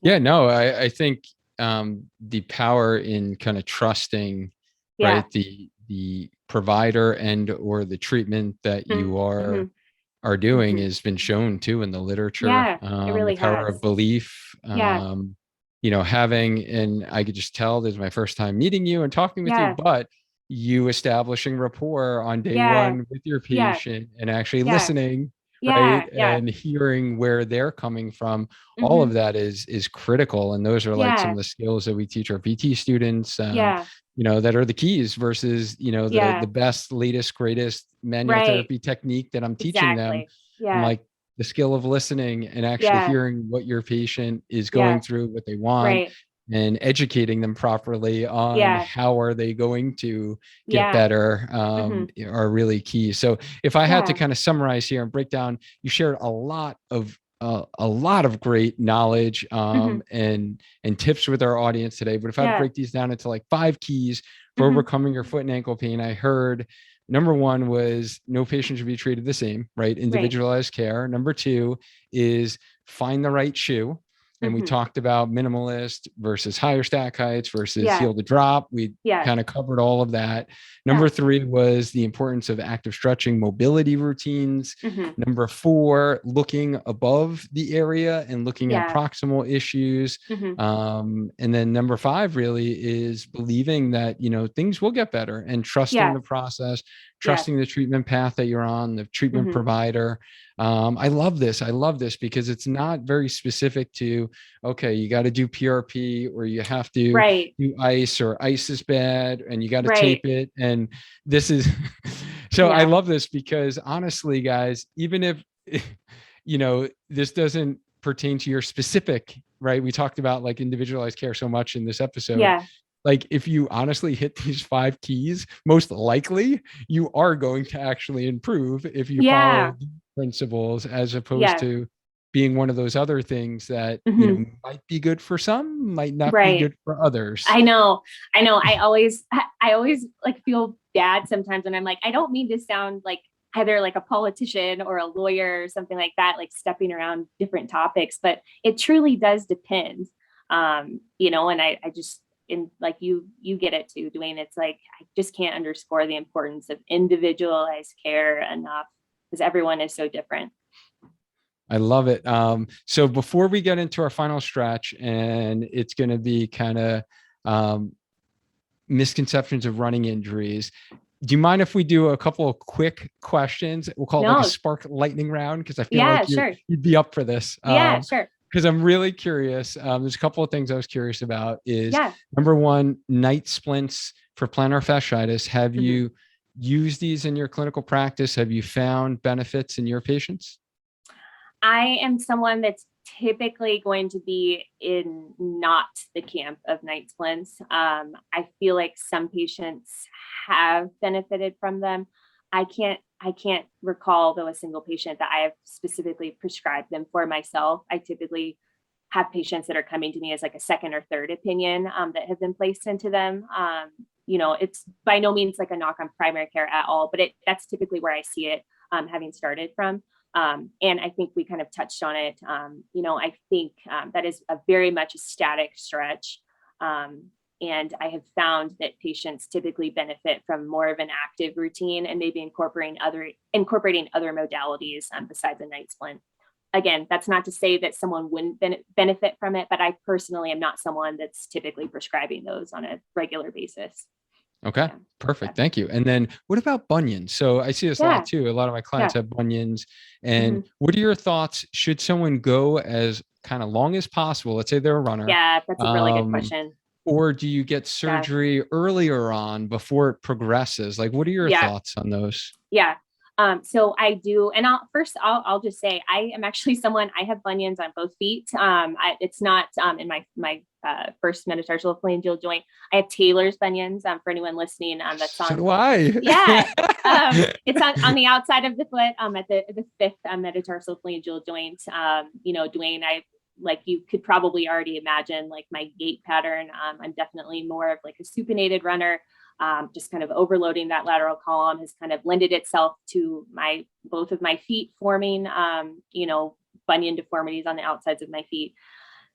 Yeah, no, I think the power in kind of trusting, right, the provider and or the treatment that you are doing has been shown too in the literature. Yeah, it really the power has. of belief. Yeah. You know, and I could just tell this is my first time meeting you and talking with you, but you establishing rapport on day one with your patient and actually listening, right? And hearing where they're coming from. All of that is critical. And those are like some of the skills that we teach our PT students, you know, that are the keys versus, you know, the best, latest, greatest manual therapy technique that I'm teaching them. I'm like, the skill of listening and actually hearing what your patient is going through, what they want, and educating them properly on how are they going to get better are really key. So if I had to kind of summarize here and break down, you shared a lot of great knowledge and tips with our audience today. But if I break these down into like 5 keys for overcoming your foot and ankle pain, I heard number 1 was no patient should be treated the same, right? Individualized care. Number 2 is find the right shoe. And we talked about minimalist versus higher stack heights versus heel to drop. We kind of covered all of that. Number 3 was the importance of active stretching, mobility routines. Number 4, looking above the area and looking at proximal issues. And then number 5 really is believing that, you know, things will get better and trusting the process, trusting the treatment path that you're on, the treatment provider. I love this because it's not very specific to, okay, you got to do PRP or you have to do ice or ice is bad and you got to tape it. And this is, so I love this because honestly, guys, even if, you know, this doesn't pertain to your specific, right? We talked about like individualized care so much in this episode. Like if you honestly hit these 5 keys, most likely you are going to actually improve if you follow principles as opposed Yeah. to being one of those other things that, Hmm. might be good for some, might not be Right. good for others. I know. I know. I always like feel bad sometimes when I'm like, I don't mean to sound like either like a politician or a lawyer or something like that, like stepping around different topics, but it truly does depend. And I just, in like you get it too, Dwayne. It's like, I just can't underscore the importance of individualized care enough because everyone is so different. I love it. So before we get into our final stretch, and it's going to be kind of um, misconceptions of running injuries. Do you mind if we do a couple of quick questions? We'll call it like a No. spark lightning round because I feel Yeah, like sure. you'd be up for this. Yeah, sure. Because I'm really curious. There's a couple of things I was curious about. Is Yeah. number one, night splints for plantar fasciitis. Have Mhm. you used these in your clinical practice? Have you found benefits in your patients? I am someone that's typically going to be in not the camp of night splints. I feel like some patients have benefited from them. I can't recall though a single patient that I have specifically prescribed them for myself. I typically have patients that are coming to me as like a second or third opinion that have been placed into them. It's by no means like a knock on primary care at all, but that's typically where I see it having started from. And I think we kind of touched on it. I think that is a very much a static stretch. And I have found that patients typically benefit from more of an active routine and maybe incorporating other modalities besides a night splint. Again, that's not to say that someone wouldn't benefit from it, but I personally am not someone that's typically prescribing those on a regular basis. Okay, Yeah. perfect. Thank you. And then what about bunions? So I see this a lot Yeah. too. A lot of my clients Yeah. have bunions. And Hmm. what are your thoughts? Should someone go as kind of long as possible? Let's say they're a runner. Yeah. That's a really good Um, question. or do you get Yeah. surgery earlier on before it progresses? Like, what are your Yeah. thoughts on those? Yeah. So I do, and I'll just say I am actually someone. I have bunions on both feet. It's not in my first metatarsal phalangeal joint. I have Taylor's bunions. For anyone listening, that's So on. do I. Yeah. It's on the outside of the foot. At the fifth metatarsal phalangeal joint. Dwayne, I like you could probably already imagine like my gait pattern. I'm definitely more of like a supinated runner. Just kind of overloading that lateral column has kind of lended itself to both of my feet forming, bunion deformities on the outsides of my feet.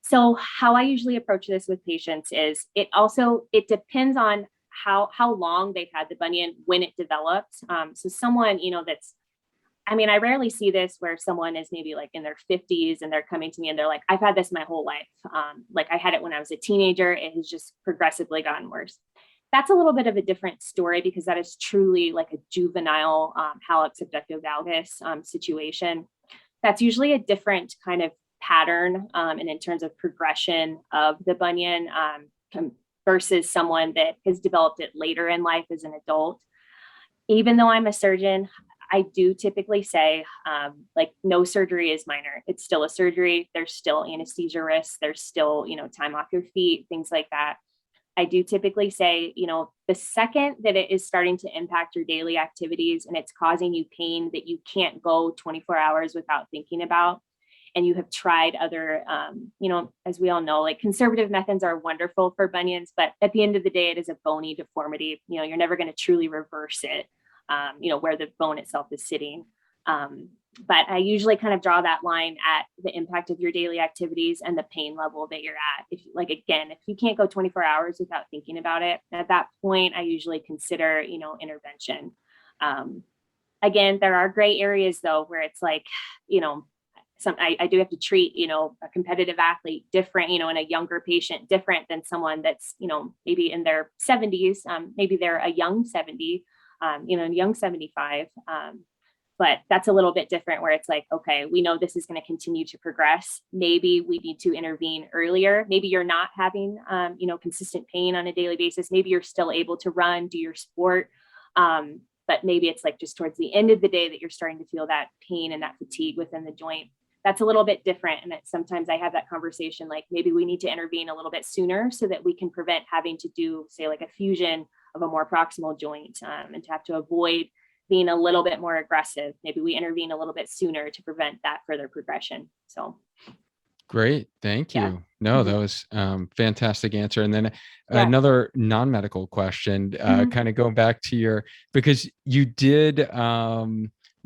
So how I usually approach this with patients is it depends on how long they've had the bunion when it developed. So someone, I rarely see this where someone is maybe like in their 50s and they're coming to me and they're like, I've had this my whole life. Like I had it when I was a teenager. It has just progressively gotten worse. That's a little bit of a different story because that is truly like a juvenile hallux abductive valgus situation. That's usually a different kind of pattern and in terms of progression of the bunion versus someone that has developed it later in life as an adult. Even though I'm a surgeon, I do typically say like no surgery is minor. It's still a surgery. There's still anesthesia risks. There's still, time off your feet, things like that. I do typically say, the second that it is starting to impact your daily activities and it's causing you pain that you can't go 24 hours without thinking about, and you have tried other, as we all know, like conservative methods are wonderful for bunions, but at the end of the day, it is a bony deformity. You're never going to truly reverse it, where the bone itself is sitting. But I usually kind of draw that line at the impact of your daily activities and the pain level that you're at. If you can't go 24 hours without thinking about it, at that point, I usually consider, intervention. Again, there are gray areas though, where it's like, I do have to treat, a competitive athlete different, and a younger patient different than someone that's, maybe in their 70s, maybe they're a young 70, young 75. But that's a little bit different where it's like, okay, we know this is going to continue to progress. Maybe we need to intervene earlier. Maybe you're not having, consistent pain on a daily basis. Maybe you're still able to run, do your sport. But maybe it's like just towards the end of the day that you're starting to feel that pain and that fatigue within the joint. That's a little bit different. And sometimes I have that conversation, like maybe we need to intervene a little bit sooner so that we can prevent having to do, say, like a fusion of a more proximal joint and to have to avoid being a little bit more aggressive. Maybe we intervene a little bit sooner to prevent that further progression. So. Great. Thank Yeah. you. No, that was fantastic answer. And then Yeah. another non-medical question, kind of going back to because you did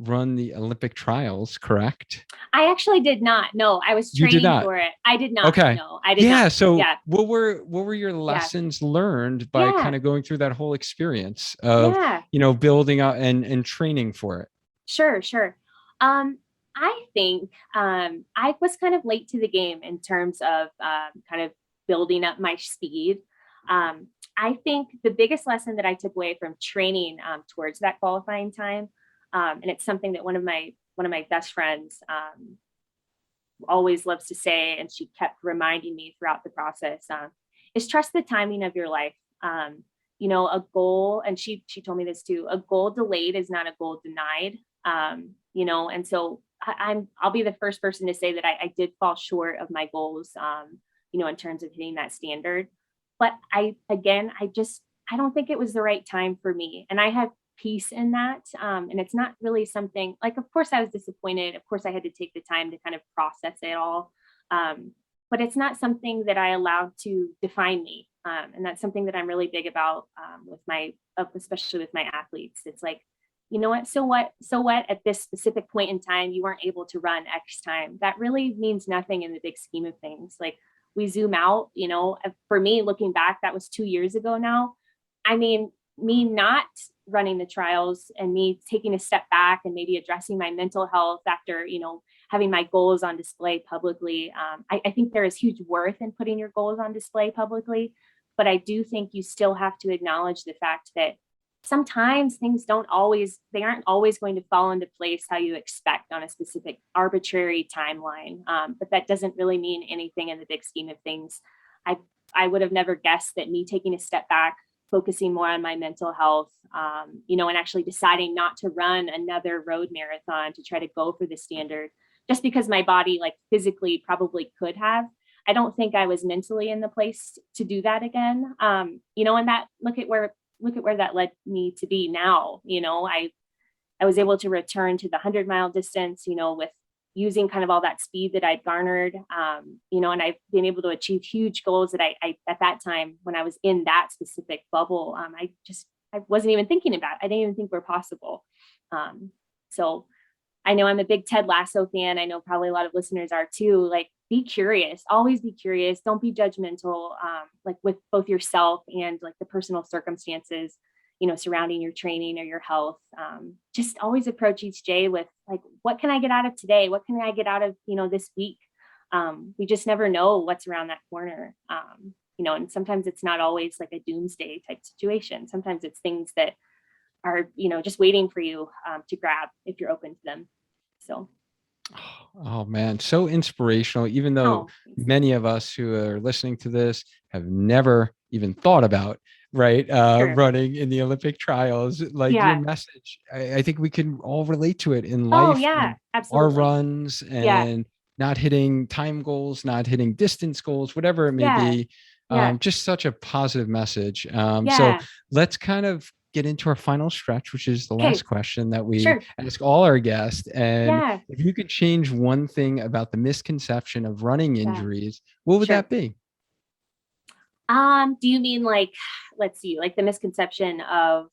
run the Olympic trials, correct? I actually did not. No, I was You did training not. for it. I did not. Okay. No, I did Yeah. not. So Yeah. what were your lessons learned by kind of going through that whole experience of, building up and training for it? Sure. I think I was kind of late to the game in terms of kind of building up my speed. I think the biggest lesson that I took away from training towards that qualifying time, and it's something that one of my best friends always loves to say, and she kept reminding me throughout the process, is trust the timing of your life. A goal, and she told me this too, a goal delayed is not a goal denied. And so I'll be the first person to say that I did fall short of my goals, in terms of hitting that standard. But I don't think it was the right time for me. And I have peace in that. And it's not really something like, of course I was disappointed. Of course I had to take the time to kind of process it all. But it's not something that I allowed to define me. And that's something that I'm really big about especially with my athletes. It's like, you know what? So what at this specific point in time, you weren't able to run X time. That really means nothing in the big scheme of things. Like we zoom out, for me, looking back, that was 2 years ago now. I mean, me not running the trials and me taking a step back and maybe addressing my mental health after, having my goals on display publicly. I think there is huge worth in putting your goals on display publicly, but I do think you still have to acknowledge the fact that sometimes things aren't always going to fall into place how you expect on a specific arbitrary timeline. But that doesn't really mean anything in the big scheme of things. I would have never guessed that me taking a step back, focusing more on my mental health, and actually deciding not to run another road marathon to try to go for the standard, just because my body like physically probably could have. I don't think I was mentally in the place to do that again. And that look at where that led me to be now. I was able to return to the 100-mile distance, with using kind of all that speed that I'd garnered, and I've been able to achieve huge goals that I at that time when I was in that specific bubble, I wasn't even thinking about. I didn't even think were possible. So I know I'm a big Ted Lasso fan. I know probably a lot of listeners are too. Like, be curious, always be curious. Don't be judgmental, like with both yourself and like the personal circumstances, surrounding your training or your health. Just always approach each day with like, what can I get out of today? What can I get out of, this week? We just never know what's around that corner. And sometimes it's not always like a doomsday type situation. Sometimes it's things that are, just waiting for you to grab if you're open to them. So. Oh man, so inspirational, even though many of us who are listening to this have never even thought about running in the Olympic trials. Like your message, I think we can all relate to it in life. Oh yeah, Our absolutely. runs and not hitting time goals, not hitting distance goals, whatever it may be. Just such a positive message. So let's kind of get into our final stretch, which is the last question that we ask all our guests. And if you could change one thing about the misconception of running injuries, what would that be? Do you mean like, let's see, like the misconception of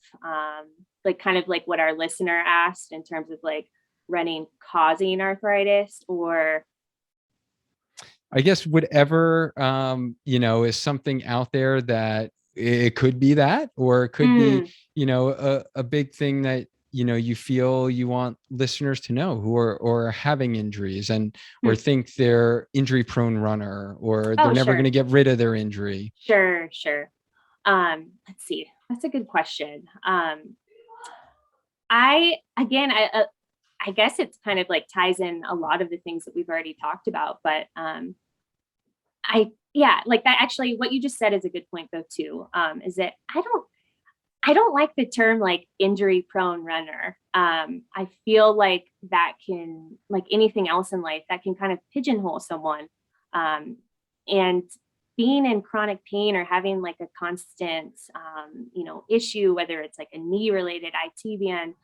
like kind of like what our listener asked in terms of like running causing arthritis, or I guess whatever is something out there that it could be that, or it could be, a big thing that, you feel you want listeners to know who are having injuries and, or think they're injury prone runner, or they're never going to get rid of their injury. Sure. Let's see. That's a good question. I guess it's kind of like ties in a lot of the things that we've already talked about, but like that actually what you just said is a good point though too, is that I don't like the term like injury prone runner. I feel like that can, like anything else in life, that can kind of pigeonhole someone. And being in chronic pain or having like a constant, issue, whether it's like a knee related IT band,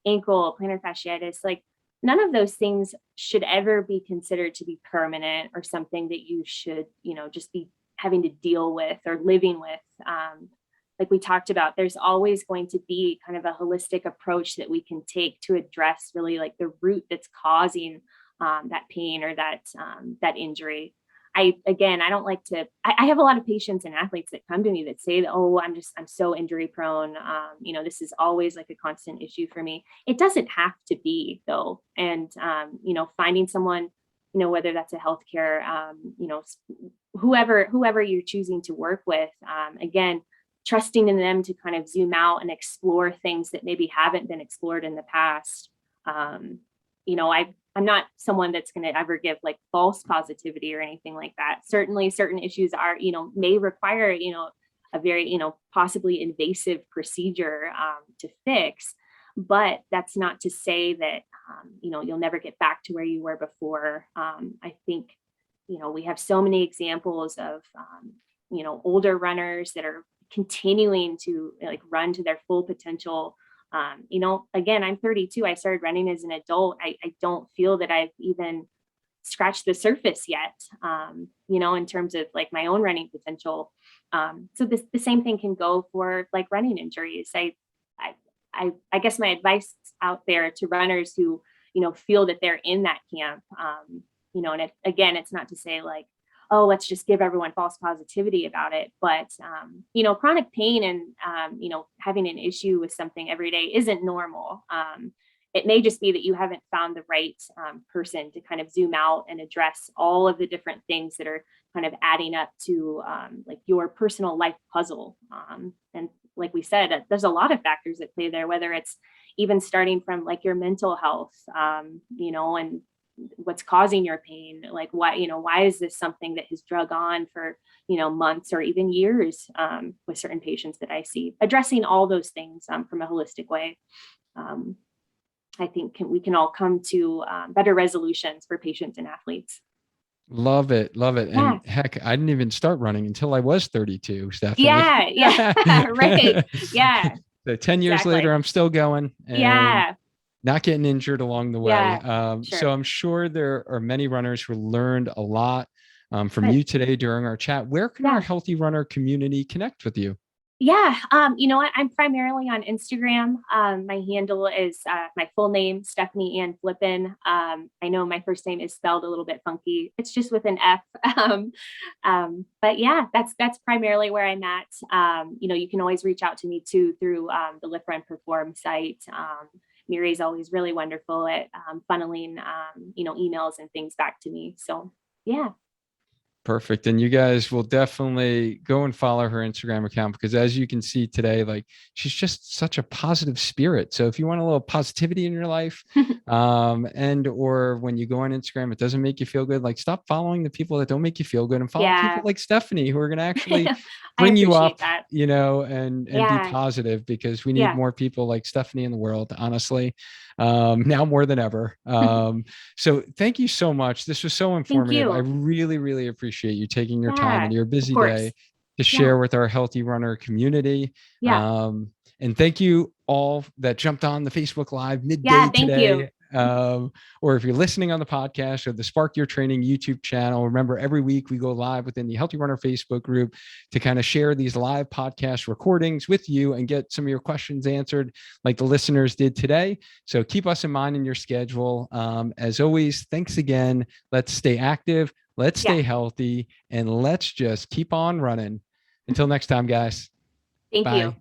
ankle, plantar fasciitis, like none of those things should ever be considered to be permanent or something that you should, just be having to deal with or living with. Like we talked about, there's always going to be kind of a holistic approach that we can take to address really like the root that's causing that pain or that injury. I don't like to, I have a lot of patients and athletes that come to me that say that, oh, I'm so injury prone. This is always like a constant issue for me. It doesn't have to be though. And, finding someone, whether that's a healthcare, whoever you're choosing to work with, again, trusting in them to kind of zoom out and explore things that maybe haven't been explored in the past. I'm not someone that's going to ever give like false positivity or anything like that. Certainly certain issues are, may require, a very, possibly invasive procedure to fix, but that's not to say that, you'll never get back to where you were before. I think, we have so many examples of, older runners that are continuing to like run to their full potential. Again, I'm 32. I started running as an adult. I don't feel that I've even scratched the surface yet, in terms of like my own running potential. So the same thing can go for like running injuries. I guess my advice out there to runners who, feel that they're in that camp, and again, it's not to say like, oh, let's just give everyone false positivity about it. But, chronic pain and, having an issue with something every day isn't normal. It may just be that you haven't found the right person to kind of zoom out and address all of the different things that are kind of adding up to like your personal life puzzle. And like we said, there's a lot of factors that play there, whether it's even starting from like your mental health, and what's causing your pain, like why is this something that has drug on for months or even years with certain patients that I see. Addressing all those things from a holistic way, I think we can all come to better resolutions for patients and athletes. Love it. Yeah. And heck, I didn't even start running until I was 32, Stefanie. Yeah. Right. Yeah. So 10 years later, I'm still going. And not getting injured along the way. Yeah, sure. So I'm sure there are many runners who learned a lot from you today during our chat. Where can our healthy runner community connect with you? Yeah. I'm primarily on Instagram. My handle is my full name, Stefanie Flippin. I know my first name is spelled a little bit funky. It's just with an F. But yeah, that's primarily where I'm at. You can always reach out to me too through the Lift Run Perform site. Miri's always really wonderful at funneling, emails and things back to me. So yeah. Perfect. And you guys will definitely go and follow her Instagram account, because as you can see today, like she's just such a positive spirit. So if you want a little positivity in your life, or when you go on Instagram, it doesn't make you feel good, like stop following the people that don't make you feel good and follow people like Stefanie, who are going to actually bring you up, that. And be positive, because we need more people like Stefanie in the world, honestly, now more than ever. So thank you so much. This was so informative. I really, really appreciate you taking your time in your busy day to share with our healthy runner community. And thank you all that jumped on the Facebook Live midday today. Or if you're listening on the podcast or the Spark Your Training YouTube channel, remember every week we go live within the Healthy Runner Facebook group to kind of share these live podcast recordings with you and get some of your questions answered like the listeners did today. So keep us in mind in your schedule. As always, thanks again. Let's stay active. Let's stay healthy, and let's just keep on running. Until next time, guys. Thank you.